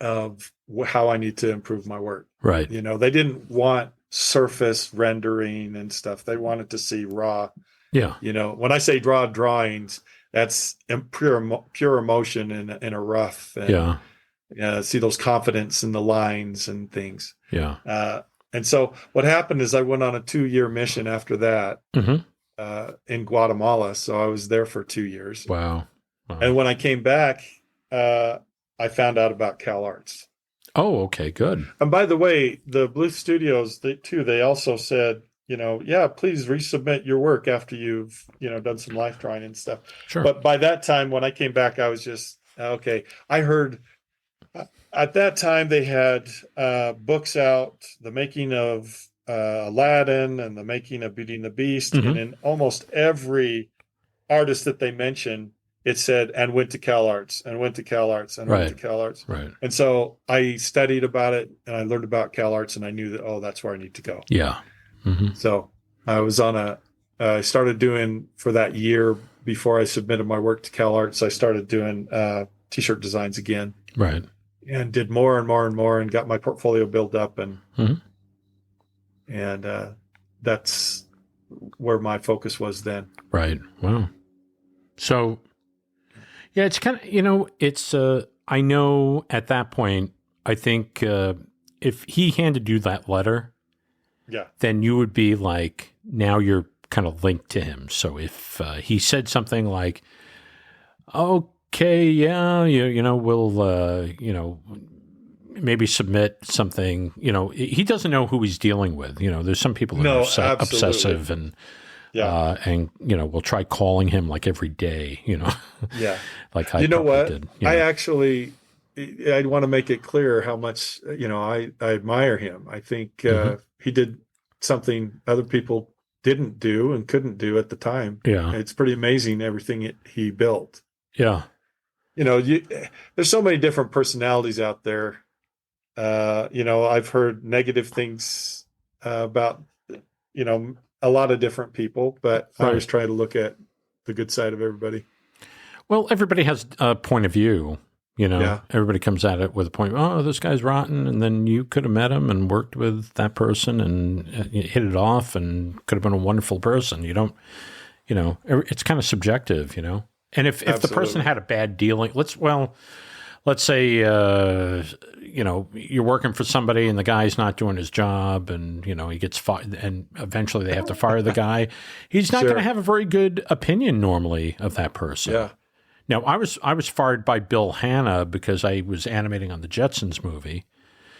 Speaker 5: of how I need to improve my work.
Speaker 4: Right.
Speaker 5: They didn't want surface rendering and stuff. They wanted to see raw.
Speaker 4: Yeah.
Speaker 5: When I say draw drawings, that's pure emotion in a rough. And, see those confidence in the lines and things.
Speaker 4: Yeah.
Speaker 5: And so what happened is I went on a 2-year mission after that in Guatemala. So I was there for 2 years.
Speaker 4: Wow.
Speaker 5: And when I came back, I found out about CalArts.
Speaker 4: Oh, okay, good.
Speaker 5: And by the way, the Bluth Studios, they also said, please resubmit your work after you've, done some life drawing and stuff.
Speaker 4: Sure.
Speaker 5: But by that time, when I came back, I was just, okay. I heard at that time they had books out, the making of Aladdin and the making of Beauty and the Beast. And in almost every artist that they mentioned, it said, and went to CalArts, and went to CalArts, and went to CalArts.
Speaker 4: Right.
Speaker 5: And so I studied about it, and I learned about CalArts, and I knew that, that's where I need to go.
Speaker 4: Yeah.
Speaker 5: So I was I started doing, for that year before I submitted my work to CalArts, I started doing T-shirt designs again.
Speaker 4: Right.
Speaker 5: And did more and more and more, and got my portfolio built up, and that's where my focus was then.
Speaker 4: Right. Wow. So, yeah, it's kind of, it's, I know at that point, I think if he handed you that letter, then you would be like, now you're kind of linked to him. So if he said something like, okay, yeah, we'll, maybe submit something, he doesn't know who he's dealing with. There's some people that are obsessive and, we'll try calling him like every day, like I
Speaker 5: what?
Speaker 4: did.
Speaker 5: I want to make it clear how much, I admire him. I think he did something other people didn't do and couldn't do at the time.
Speaker 4: Yeah.
Speaker 5: It's pretty amazing everything he built.
Speaker 4: Yeah.
Speaker 5: There's so many different personalities out there. I've heard negative things about, a lot of different people, but I always try to look at the good side of everybody.
Speaker 4: Well, everybody has a point of view. Everybody comes at it with a point. Oh, this guy's rotten, and then you could have met him and worked with that person and hit it off, and could have been a wonderful person. You don't, it's kind of subjective, And if the person had a bad dealing, let's say you're working for somebody and the guy's not doing his job, and he gets fired, and eventually they have to fire the guy. He's not going to have a very good opinion normally of that person.
Speaker 5: Yeah.
Speaker 4: Now, I was fired by Bill Hanna because I was animating on the Jetsons movie.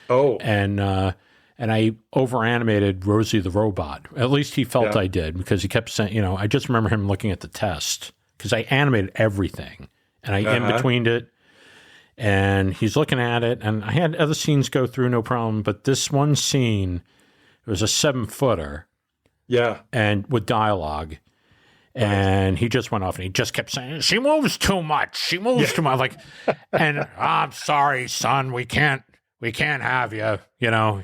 Speaker 5: Oh.
Speaker 4: And I over-animated Rosie the Robot. At least he felt I did, because he kept saying, I just remember him looking at the test, because I animated everything. And I in-betweened it, and he's looking at it, and I had other scenes go through, no problem. But this one scene, it was a 7-footer. Yeah. And with dialogue. And he just went off and he just kept saying, she moves too much. She moves too much. And I'm sorry, son, we can't have you, but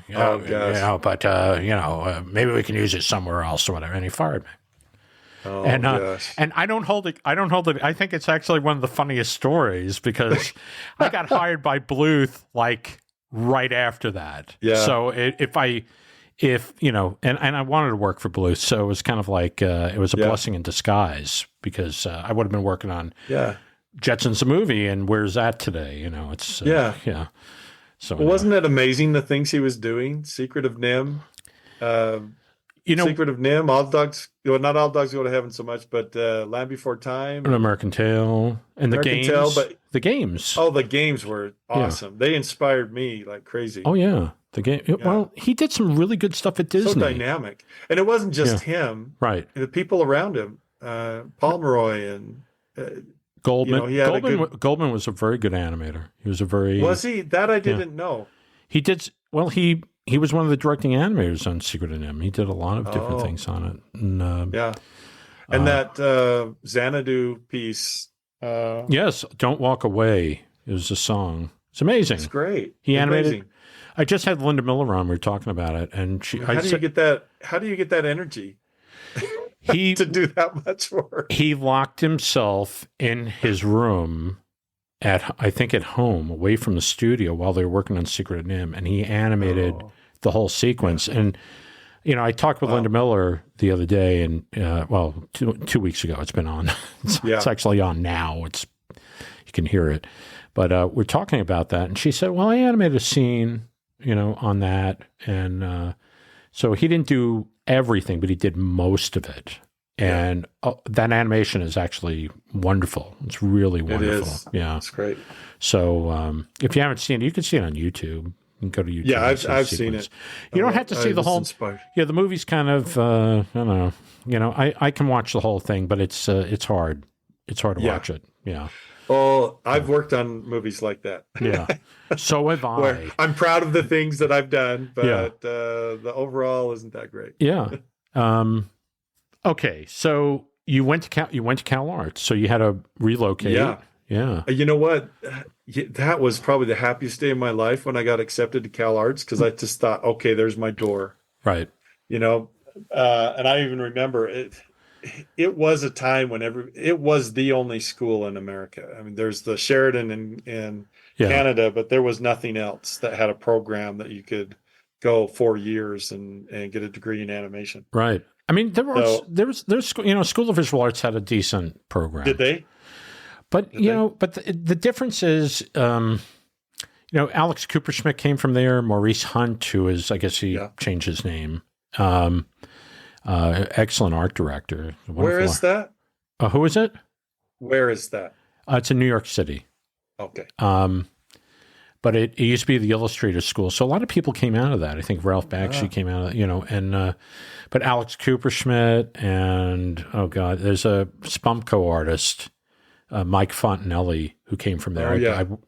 Speaker 4: maybe we can use it somewhere else or whatever. And he fired me. Oh, and I don't hold it. I think it's actually one of the funniest stories, because I got hired by Bluth like right after that. Yeah. So if I wanted to work for Bluth, so it was kind of like it was a blessing in disguise, because I would have been working on Jetsons the movie, and where's that today? It's So
Speaker 5: wasn't it amazing the things he was doing? Secret of Nim, Secret of Nim, All Dogs. Well, not All Dogs Go to Heaven so much, but Land Before Time,
Speaker 4: An American Tale, and the games. The games.
Speaker 5: Oh, the games were awesome. They inspired me like crazy.
Speaker 4: Oh yeah. The game. Well, he did some really good stuff at Disney.
Speaker 5: So dynamic, and it wasn't just him. Right. The people around him, Pomeroy and
Speaker 4: Goldman. Goldman was a very good animator. He was Was
Speaker 5: he? That I didn't know.
Speaker 4: He did. Well, he was one of the directing animators on Secret of Nim. He did a lot of different things on it. And,
Speaker 5: and that Xanadu piece.
Speaker 4: Yes, Don't Walk Away. It was a song. It's amazing.
Speaker 5: It's great.
Speaker 4: He animated.
Speaker 5: Amazing.
Speaker 4: I just had Linda Miller on. We were talking about it, and
Speaker 5: How do you get that energy to do that much work?
Speaker 4: He locked himself in his room at home, away from the studio, while they were working on Secret of NIMH, and he animated the whole sequence. And I talked with Linda Miller the other day, and 2 weeks ago. It's been on. It's actually on now. You can hear it, but we're talking about that, and she said, "Well, I animated a scene." On that. And so he didn't do everything, but he did most of it. And that animation is actually wonderful. It's really wonderful.
Speaker 5: It is.
Speaker 4: Yeah.
Speaker 5: It's great.
Speaker 4: So if you haven't seen it, you can see it on YouTube. You can go to YouTube.
Speaker 5: Yeah, I've seen it.
Speaker 4: You don't have to see the whole.
Speaker 5: Inspired.
Speaker 4: Yeah, the movie's kind of, I don't know. I can watch the whole thing, but it's hard. It's hard to watch it. Yeah.
Speaker 5: Oh, I've worked on movies like that.
Speaker 4: Yeah. So have I.
Speaker 5: Where I'm proud of the things that I've done, but the overall isn't that great.
Speaker 4: Yeah. Okay. So you went to CalArts, so you had to relocate.
Speaker 5: Yeah.
Speaker 4: Yeah.
Speaker 5: You know what? That was probably the happiest day of my life when I got accepted to CalArts, because I just thought, okay, there's my door.
Speaker 4: Right.
Speaker 5: And I even remember it. It was a time when it was the only school in America. I mean, there's the Sheridan in Canada, but there was nothing else that had a program that you could go 4 years and get a degree in animation.
Speaker 4: Right. I mean, there's School of Visual Arts had a decent program.
Speaker 5: Did they?
Speaker 4: But but the difference is, Alex Cooperschmidt came from there. Maurice Hunt, who is, I guess he changed his name. Excellent art director.
Speaker 5: Where is that?
Speaker 4: Who is it?
Speaker 5: Where is that?
Speaker 4: It's in New York City.
Speaker 5: Okay.
Speaker 4: But it used to be the Illustrator School, so a lot of people came out of that. I think Ralph Bakshi came out of that, and but Alex Cooperschmidt and there's a Spumco artist, Mike Fontanelli, who came from there.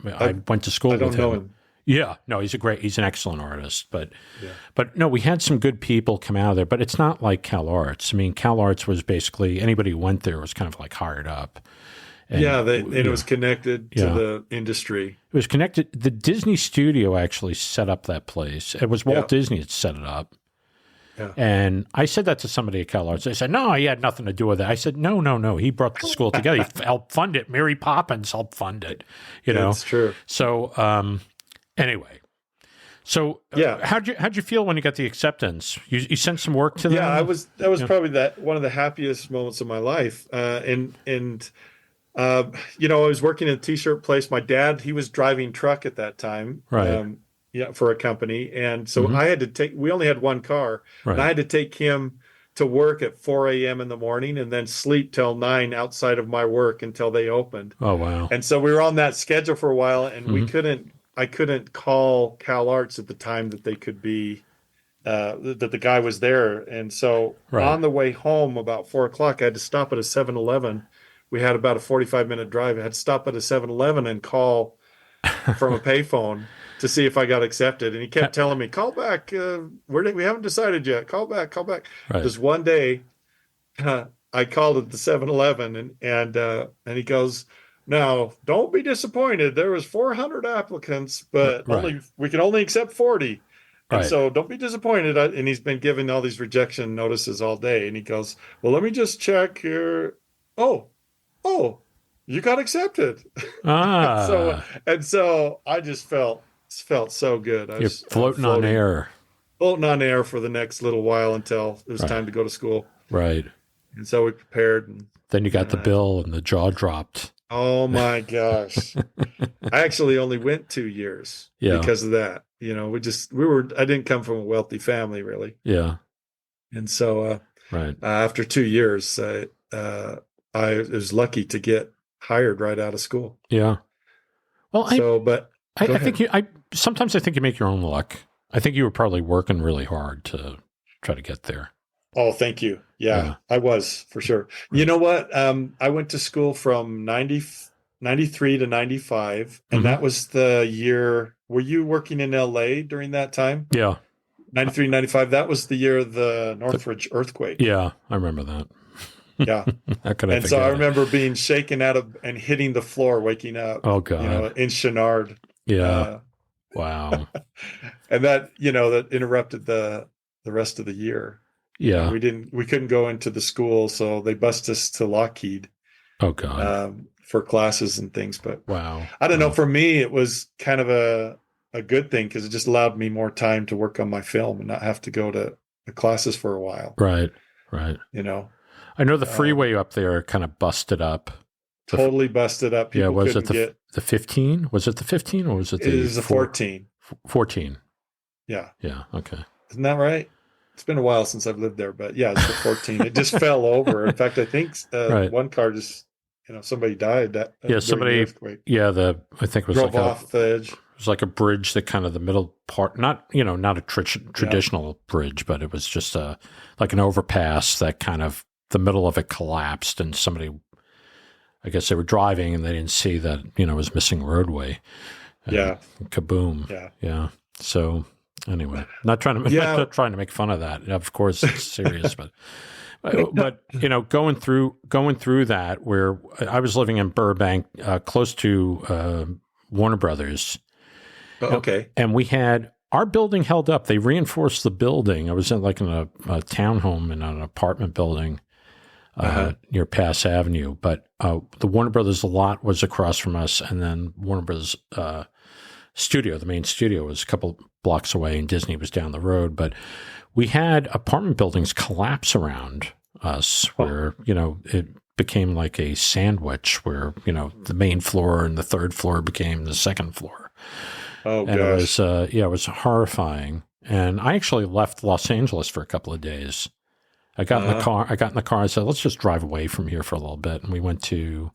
Speaker 4: I went to school with him. I don't know him. Yeah, no, he's an excellent artist, but no, we had some good people come out of there, but it's not like CalArts. I mean, CalArts was basically, anybody who went there was kind of like hired up. And,
Speaker 5: it was connected to the industry.
Speaker 4: It was connected. The Disney studio actually set up that place. It was Walt Disney that set it up. Yeah. And I said that to somebody at CalArts. They said, no, he had nothing to do with it. I said, no. He brought the school together. He helped fund it. Mary Poppins helped fund it.
Speaker 5: That's true.
Speaker 4: So, anyway, how'd you feel when you got the acceptance? You sent some work to them.
Speaker 5: Yeah, that was probably one of the happiest moments of my life. I was working in a t-shirt place. My dad, he was driving truck at that time,
Speaker 4: right?
Speaker 5: For a company, and so I had to we only had one car, and I had to take him to work at 4 a.m. in the morning and then sleep till 9 outside of my work until they opened.
Speaker 4: Oh wow!
Speaker 5: And so we were on that schedule for a while, and I couldn't call CalArts at the time that they could be, that the guy was there. And so on the way home about 4 o'clock, I had to stop at a 7-Eleven. We had about a 45-minute drive. I had to stop at a 7-Eleven and call from a payphone to see if I got accepted. And he kept telling me, call back. We haven't decided yet. Call back.
Speaker 4: Right.
Speaker 5: Just one day, I called at the 7-Eleven and he goes, now, don't be disappointed. There was 400 applicants, but we can only accept 40. And so don't be disappointed. And he's been giving all these rejection notices all day. And he goes, well, let me just check here. Oh, you got accepted. So I just felt so good.
Speaker 4: You're floating on air.
Speaker 5: Floating on air for the next little while until it was time to go to school.
Speaker 4: Right.
Speaker 5: And so we prepared. And
Speaker 4: then you got the bill and the jaw dropped.
Speaker 5: Oh my gosh. I actually only went 2 years because of that. I didn't come from a wealthy family really.
Speaker 4: Yeah.
Speaker 5: And so after 2 years, I was lucky to get hired right out of school.
Speaker 4: Yeah. Well, I think sometimes I think you make your own luck. I think you were probably working really hard to try to get there.
Speaker 5: Oh, thank you. Yeah, I was for sure. You know what? I went to school from 93 to 95, and that was the year. Were you working in LA during that time?
Speaker 4: Yeah.
Speaker 5: 93, 95. That was the year of the Northridge earthquake.
Speaker 4: Yeah, I remember that.
Speaker 5: Yeah.
Speaker 4: How could I
Speaker 5: And so
Speaker 4: forget
Speaker 5: I
Speaker 4: it?
Speaker 5: remember being shaken out of and hitting the floor, waking up.
Speaker 4: Oh, God.
Speaker 5: In Chenard.
Speaker 4: Yeah. Wow.
Speaker 5: And that interrupted the rest of the year.
Speaker 4: Yeah.
Speaker 5: We couldn't go into the school, so they bused us to Lockheed
Speaker 4: Oh, God.
Speaker 5: for classes and things. But
Speaker 4: Wow.
Speaker 5: I don't know.
Speaker 4: Wow.
Speaker 5: For me, it was kind of a good thing because it just allowed me more time to work on my film and not have to go to the classes for a while.
Speaker 4: Right. I know the freeway up there kind of busted up.
Speaker 5: Totally busted up. People
Speaker 4: was it
Speaker 5: couldn't
Speaker 4: the 15? Was it the 15 or was it the
Speaker 5: It was a 14.
Speaker 4: 14.
Speaker 5: Yeah.
Speaker 4: Yeah. Okay.
Speaker 5: Isn't that right? It's been a while since I've lived there, but yeah, it's the 14. It just fell over. In fact, I think
Speaker 4: Right.
Speaker 5: one car just, somebody died. During
Speaker 4: somebody.
Speaker 5: the earthquake.
Speaker 4: Yeah. I think it was
Speaker 5: Drove
Speaker 4: like
Speaker 5: off the edge.
Speaker 4: It was like a bridge that kind of the middle part, not a traditional bridge, but it was just like an overpass that kind of the middle of it collapsed, and somebody, I guess they were driving and they didn't see that it was missing roadway.
Speaker 5: Yeah.
Speaker 4: Kaboom.
Speaker 5: Yeah.
Speaker 4: Yeah. So anyway, not trying to make fun of that. Of course, it's serious, but going through that, where I was living in Burbank, close to Warner Brothers.
Speaker 5: Okay.
Speaker 4: And we had our building held up. They reinforced the building. I was in a townhome in an apartment building near Pass Avenue, but the Warner Brothers lot was across from us, and then Warner Brothers studio, the main studio, was a couple blocks away, and Disney was down the road. But we had apartment buildings collapse around us, where it became like a sandwich, where the main floor and the third floor became the second floor.
Speaker 5: Oh,
Speaker 4: and
Speaker 5: gosh.
Speaker 4: it was horrifying. And I actually left Los Angeles for a couple of days. I got in the car. I said, let's just drive away from here for a little bit. And we went to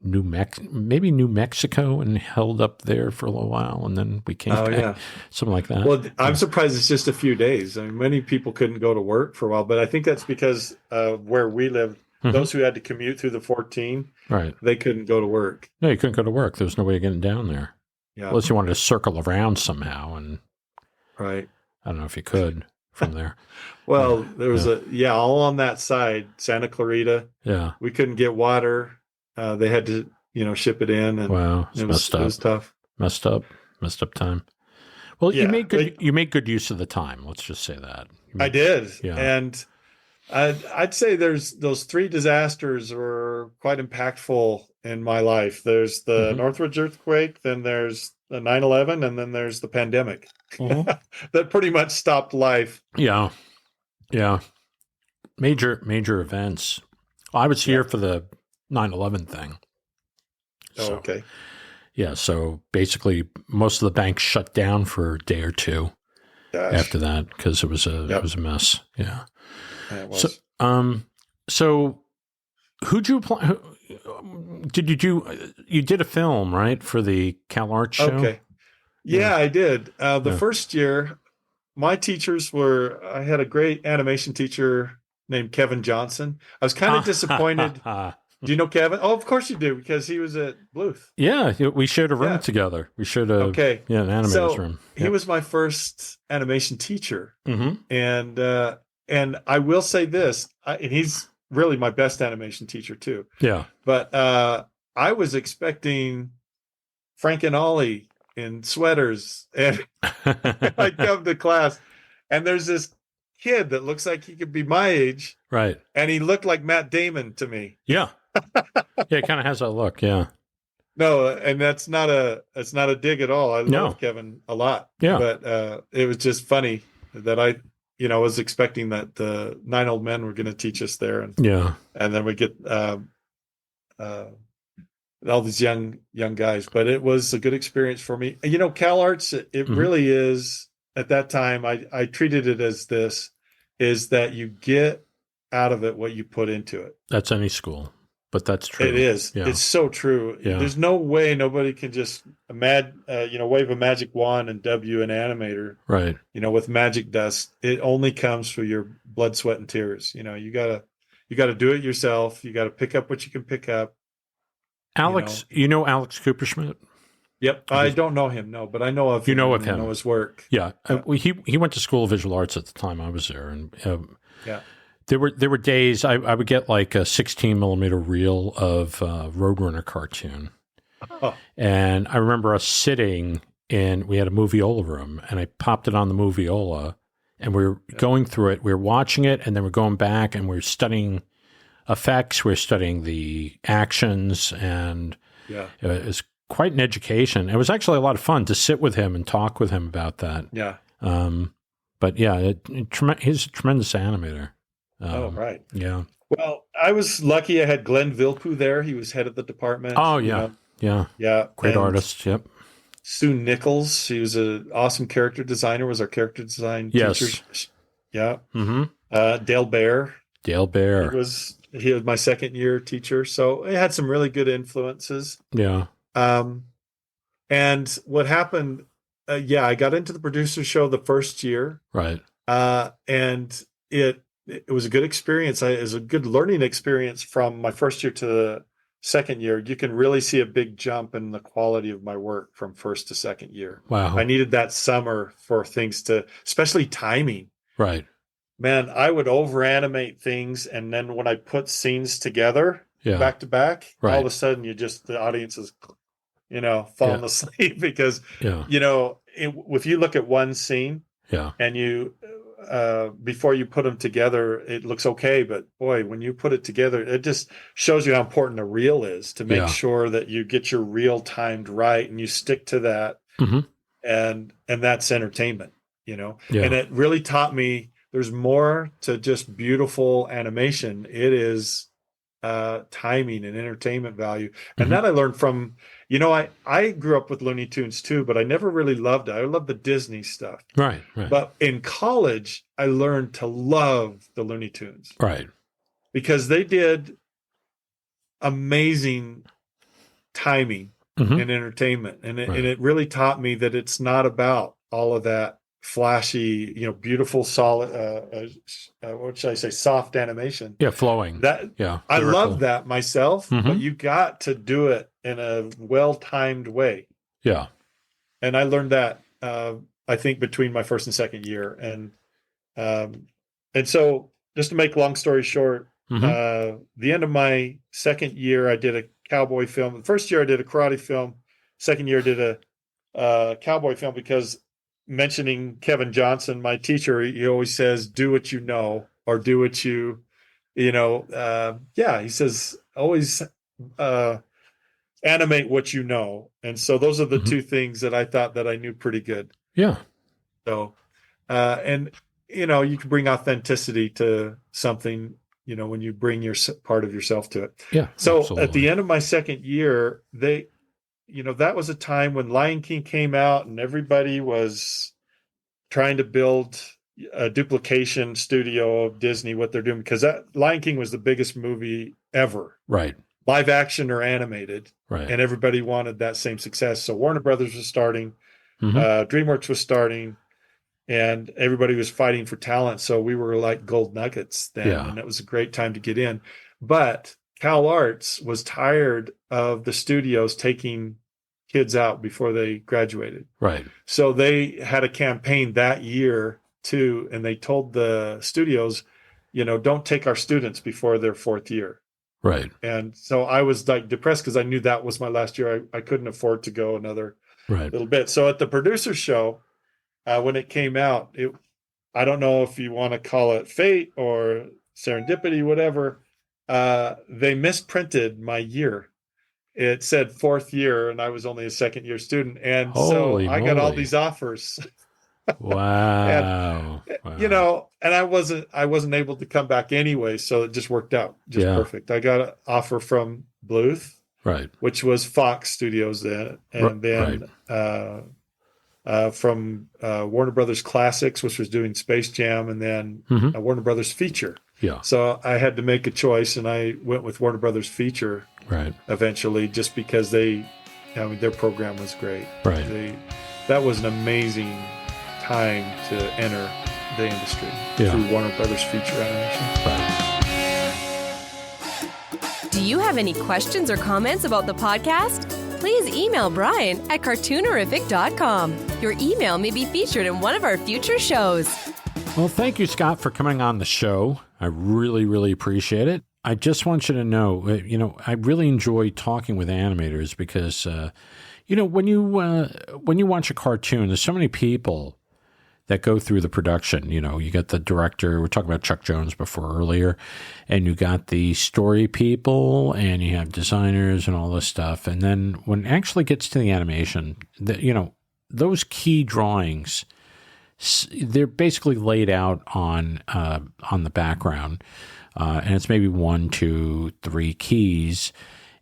Speaker 4: New Mexico, and held up there for a little while. And then we came back,
Speaker 5: yeah.
Speaker 4: Something like that.
Speaker 5: Well, I'm surprised it's just a few days. I mean, many people couldn't go to work for a while, but I think that's because where we lived, those who had to commute through the 14,
Speaker 4: right,
Speaker 5: they couldn't go to work.
Speaker 4: No, you couldn't go to work. There was no way of getting down there.
Speaker 5: Yeah.
Speaker 4: Unless you wanted to circle around somehow. And
Speaker 5: right.
Speaker 4: I don't know if you could from there.
Speaker 5: Well, there was all on that side, Santa Clarita.
Speaker 4: Yeah.
Speaker 5: We couldn't get water. They had to, ship it in, and
Speaker 4: wow,
Speaker 5: it was tough.
Speaker 4: Messed up time. Well, you made good use of the time. Let's just say that.
Speaker 5: I did.
Speaker 4: Yeah.
Speaker 5: And I'd say those three disasters were quite impactful in my life. There's the Northridge earthquake, then there's the 9/11, and then there's the pandemic. That pretty much stopped life.
Speaker 4: Yeah. Yeah. Major events. I was here for the 9/11 thing.
Speaker 5: Oh, okay.
Speaker 4: Yeah, so basically most of the banks shut down for a day or two after that, because it was a mess. Yeah.
Speaker 5: It was.
Speaker 4: So who'd you apply? Did you do? You did a film, right, for the CalArts show?
Speaker 5: Okay. Yeah, I did. The first year, my teachers were. I had a great animation teacher named Kevin Johnson. I was kind of disappointed. Do you know Kevin? Oh, of course you do, because he was at Bluth.
Speaker 4: Yeah, we shared a room together. We shared an animator's room.
Speaker 5: He was my first animation teacher, and I will say this, and he's really my best animation teacher too.
Speaker 4: Yeah,
Speaker 5: but I was expecting Frank and Ollie in sweaters, and I come to class, and there's this kid that looks like he could be my age,
Speaker 4: right?
Speaker 5: And he looked like Matt Damon to me.
Speaker 4: Yeah. Yeah, it kind of has that look, yeah.
Speaker 5: No, and that's not a dig at all. I love Kevin a lot.
Speaker 4: Yeah.
Speaker 5: But it was just funny that I was expecting that the 9 old men were going to teach us there, and then we get all these young guys. But it was a good experience for me. CalArts, it really is. At that time, I treated it as this: is that you get out of it what you put into it.
Speaker 4: That's any school. But that's true.
Speaker 5: It is. Yeah. It's so true. Yeah. There's no way nobody can just wave a magic wand and W an animator.
Speaker 4: Right.
Speaker 5: With magic dust. It only comes through your blood, sweat, and tears. You gotta do it yourself. You gotta pick up what you can pick up.
Speaker 4: Alex, Alex Cooperschmidt?
Speaker 5: Yep. I don't know him, no, but I know of him.
Speaker 4: You know of him.
Speaker 5: I know his work.
Speaker 4: Yeah. He went to School of Visual Arts at the time I was there, and There were days I would get like a 16 millimeter reel of Roadrunner cartoon.
Speaker 5: Oh.
Speaker 4: And I remember us sitting we had a moviola room, and I popped it on the moviola, and we were going through it. We were watching it, and then we're going back, and we're studying effects. We're studying the actions, and it was quite an education. It was actually a lot of fun to sit with him and talk with him about that.
Speaker 5: Yeah.
Speaker 4: But yeah, he's a tremendous animator.
Speaker 5: Right.
Speaker 4: Yeah.
Speaker 5: Well, I was lucky. I had Glenn Vilku there. He was head of the department.
Speaker 4: Oh, yeah.
Speaker 5: Yeah.
Speaker 4: Great
Speaker 5: and
Speaker 4: artist. Yep.
Speaker 5: Sue Nichols. She was an awesome character designer, was our character design teacher. Yeah.
Speaker 4: Mm-hmm.
Speaker 5: Dale Bear.
Speaker 4: He
Speaker 5: was my second year teacher. So it had some really good influences.
Speaker 4: Yeah.
Speaker 5: And what happened, I got into the producer show the first year.
Speaker 4: Right.
Speaker 5: And it was a good experience. It was a good learning experience from my first year to the second year. You can really see a big jump in the quality of my work from first to second year.
Speaker 4: Wow.
Speaker 5: I needed that summer for things especially timing.
Speaker 4: Right.
Speaker 5: Man, I would over animate things. And then when I put scenes together back to back, all of a sudden the audience is, falling asleep because, if you look at one scene and you, before you put them together, it looks okay. But boy, when you put it together, it just shows you how important a reel is to make sure that you get your reel timed right and you stick to that.
Speaker 4: Mm-hmm.
Speaker 5: And that's entertainment, and it really taught me there's more to just beautiful animation. It is timing and entertainment value. And that I learned from, I grew up with Looney Tunes too, but I never really loved it. I loved the Disney stuff.
Speaker 4: Right.
Speaker 5: But in college, I learned to love the Looney Tunes.
Speaker 4: Right.
Speaker 5: Because they did amazing timing and entertainment. And it really taught me that it's not about all of that flashy, beautiful, solid, what should I say, soft animation.
Speaker 4: Yeah, flowing.
Speaker 5: I love that myself, but you got to do it in a well-timed way.
Speaker 4: Yeah.
Speaker 5: And I learned that, I think, between my first and second year. And so, just to make long story short, the end of my second year, I did a cowboy film. The first year, I did a karate film. Second year, I did a cowboy film because mentioning Kevin Johnson, my teacher, he always says, do what you know, or do what he says, always animate what you know. And so those are the two things that I thought that I knew pretty good.
Speaker 4: Yeah.
Speaker 5: So, and, you can bring authenticity to something, when you bring your part of yourself to it.
Speaker 4: Yeah.
Speaker 5: So
Speaker 4: absolutely.
Speaker 5: At the end of my second year, that was a time when Lion King came out and everybody was trying to build a duplication studio of Disney, what they're doing, because Lion King was the biggest movie ever.
Speaker 4: Right.
Speaker 5: Live action or animated.
Speaker 4: Right.
Speaker 5: And everybody wanted that same success. So Warner Brothers was starting, DreamWorks was starting, and everybody was fighting for talent. So we were like gold nuggets then. Yeah. And it was a great time to get in. But CalArts was tired of the studios taking kids out before they graduated.
Speaker 4: Right.
Speaker 5: So they had a campaign that year too, and they told the studios, don't take our students before their fourth year.
Speaker 4: Right.
Speaker 5: And so I was like depressed because I knew that was my last year. I couldn't afford to go another little bit. So at the producer show, when it came out, I don't know if you want to call it fate or serendipity, whatever. They misprinted my year. It said fourth year, and I was only a second year student. And
Speaker 4: Holy
Speaker 5: so I got all these offers.
Speaker 4: Wow.
Speaker 5: And I wasn't able to come back anyway. So it just worked out perfect. I got an offer from Bluth,
Speaker 4: right,
Speaker 5: which was Fox Studios then. And then, from Warner Brothers Classics, which was doing Space Jam, and then Warner Brothers Feature.
Speaker 4: Yeah.
Speaker 5: So I had to make a choice, and I went with Warner Brothers Feature.
Speaker 4: Right.
Speaker 5: Eventually, just because their program was great.
Speaker 4: Right.
Speaker 5: That was an amazing time to enter the industry through Warner Brothers Feature Animation.
Speaker 4: Right.
Speaker 1: Do you have any questions or comments about the podcast? Please email Brian at Cartoonerific.com. Your email may be featured in one of our future shows.
Speaker 4: Well, thank you, Scott, for coming on the show. I really, really appreciate it. I just want you to know, I really enjoy talking with animators because, when you watch a cartoon, there's so many people that go through the production. You got the director. We're talking about Chuck Jones earlier, and you got the story people, and you have designers and all this stuff. And then when it actually gets to the animation, those key drawings, they're basically laid out on the background, and it's maybe 1, 2, 3 keys.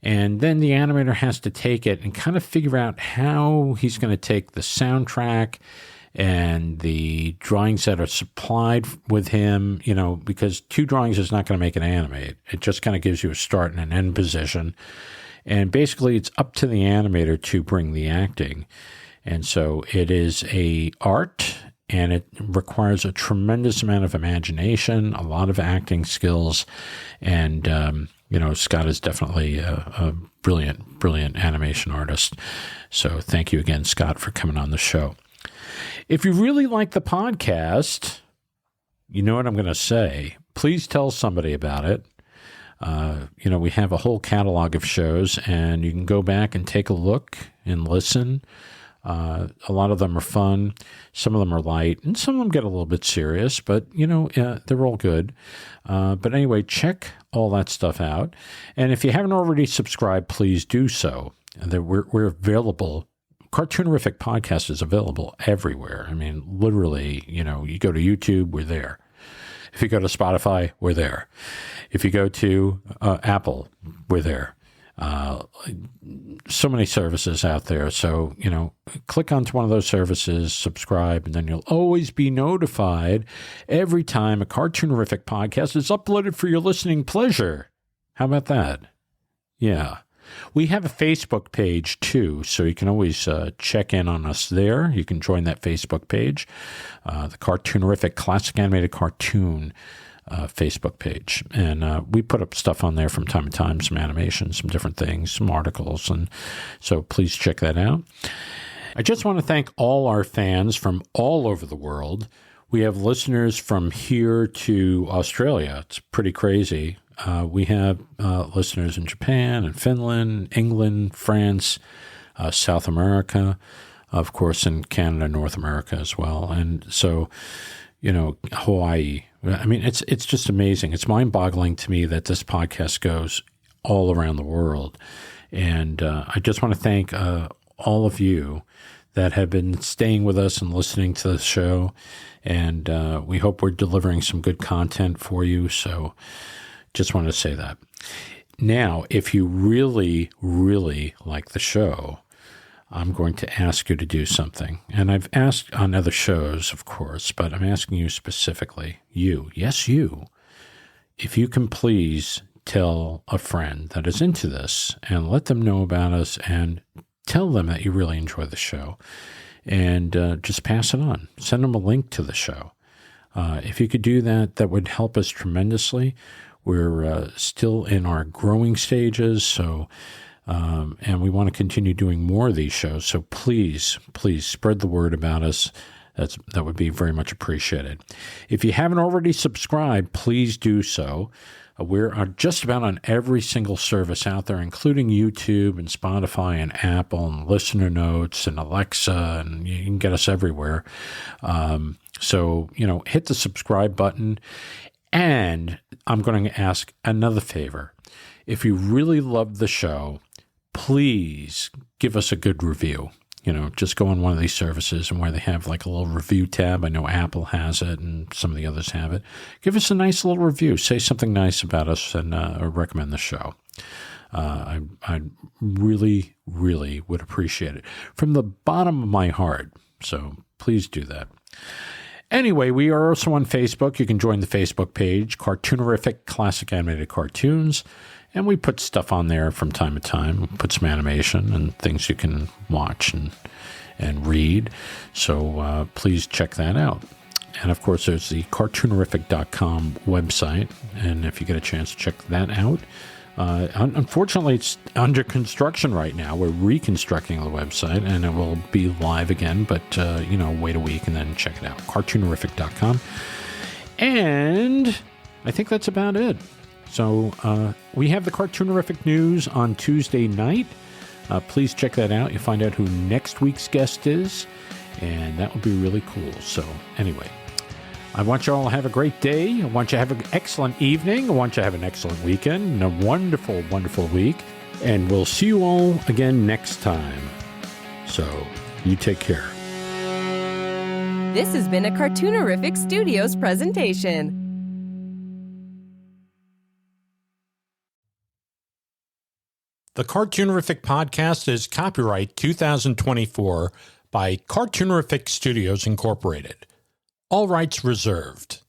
Speaker 4: And then the animator has to take it and kind of figure out how he's going to take the soundtrack and the drawings that are supplied with him, because 2 drawings is not going to make it animate. It just kind of gives you a start and an end position. And basically, it's up to the animator to bring the acting. And so it is a art, and it requires a tremendous amount of imagination, a lot of acting skills. And, Scott is definitely a brilliant, brilliant animation artist. So thank you again, Scott, for coming on the show. If you really like the podcast, you know what I'm going to say. Please tell somebody about it. We have a whole catalog of shows, and you can go back and take a look and listen. A lot of them are fun. Some of them are light, and some of them get a little bit serious, but, they're all good. But anyway, check all that stuff out. And if you haven't already subscribed, please do so. We're available. Cartoonerific podcast is available everywhere. I mean, literally, you go to YouTube, we're there. If you go to Spotify, we're there. If you go to Apple, we're there. So many services out there. So, click onto one of those services, subscribe, and then you'll always be notified every time a Cartoonerific podcast is uploaded for your listening pleasure. How about that? Yeah. We have a Facebook page, too, so you can always check in on us there. You can join that Facebook page, the Cartoonerific Classic Animated Cartoon Facebook page. And we put up stuff on there from time to time, some animations, some different things, some articles. And so please check that out. I just want to thank all our fans from all over the world. We have listeners from here to Australia. It's pretty crazy. We have listeners in Japan and Finland, England, France, South America, of course, in Canada, North America as well. And so, Hawaii. I mean, it's just amazing. It's mind-boggling to me that this podcast goes all around the world. And I just want to thank all of you that have been staying with us and listening to the show. And we hope we're delivering some good content for you. So just wanted to say that. Now, if you really, really like the show, I'm going to ask you to do something. And I've asked on other shows, of course, but I'm asking you specifically, you, yes, you, if you can please tell a friend that is into this and let them know about us and tell them that you really enjoy the show and just pass it on. Send them a link to the show. If you could do that, that would help us tremendously. We're still in our growing stages, so and we want to continue doing more of these shows. So please, please spread the word about us. That would be very much appreciated. If you haven't already subscribed, please do so. We're just about on every single service out there, including YouTube and Spotify and Apple and Listener Notes and Alexa, and you can get us everywhere. So, hit the subscribe button. And I'm going to ask another favor. If you really love the show, please give us a good review. Just go on one of these services and where they have like a little review tab. I know Apple has it and some of the others have it. Give us a nice little review. Say something nice about us and or recommend the show. I really, really would appreciate it from the bottom of my heart. So please do that. Anyway, we are also on Facebook. You can join the Facebook page, Cartoonerific Classic Animated Cartoons, and we put stuff on there from time to time. We put some animation and things you can watch and read. So please check that out. And, of course, there's the Cartoonerific.com website, and if you get a chance to check that out. Unfortunately, it's under construction right now. We're reconstructing the website, and it will be live again, but, wait a week and then check it out. Cartoonerific.com. And I think that's about it. So we have the Cartoonerific news on Tuesday night. Please check that out. You'll find out who next week's guest is, and that would be really cool. So anyway, I want you all to have a great day. I want you to have an excellent evening. I want you to have an excellent weekend and a wonderful, wonderful week. And we'll see you all again next time. So you take care.
Speaker 1: This has been a Cartoonerific Studios presentation.
Speaker 4: The Cartoonerific podcast is copyright 2024 by Cartoonerific Studios Incorporated. All rights reserved.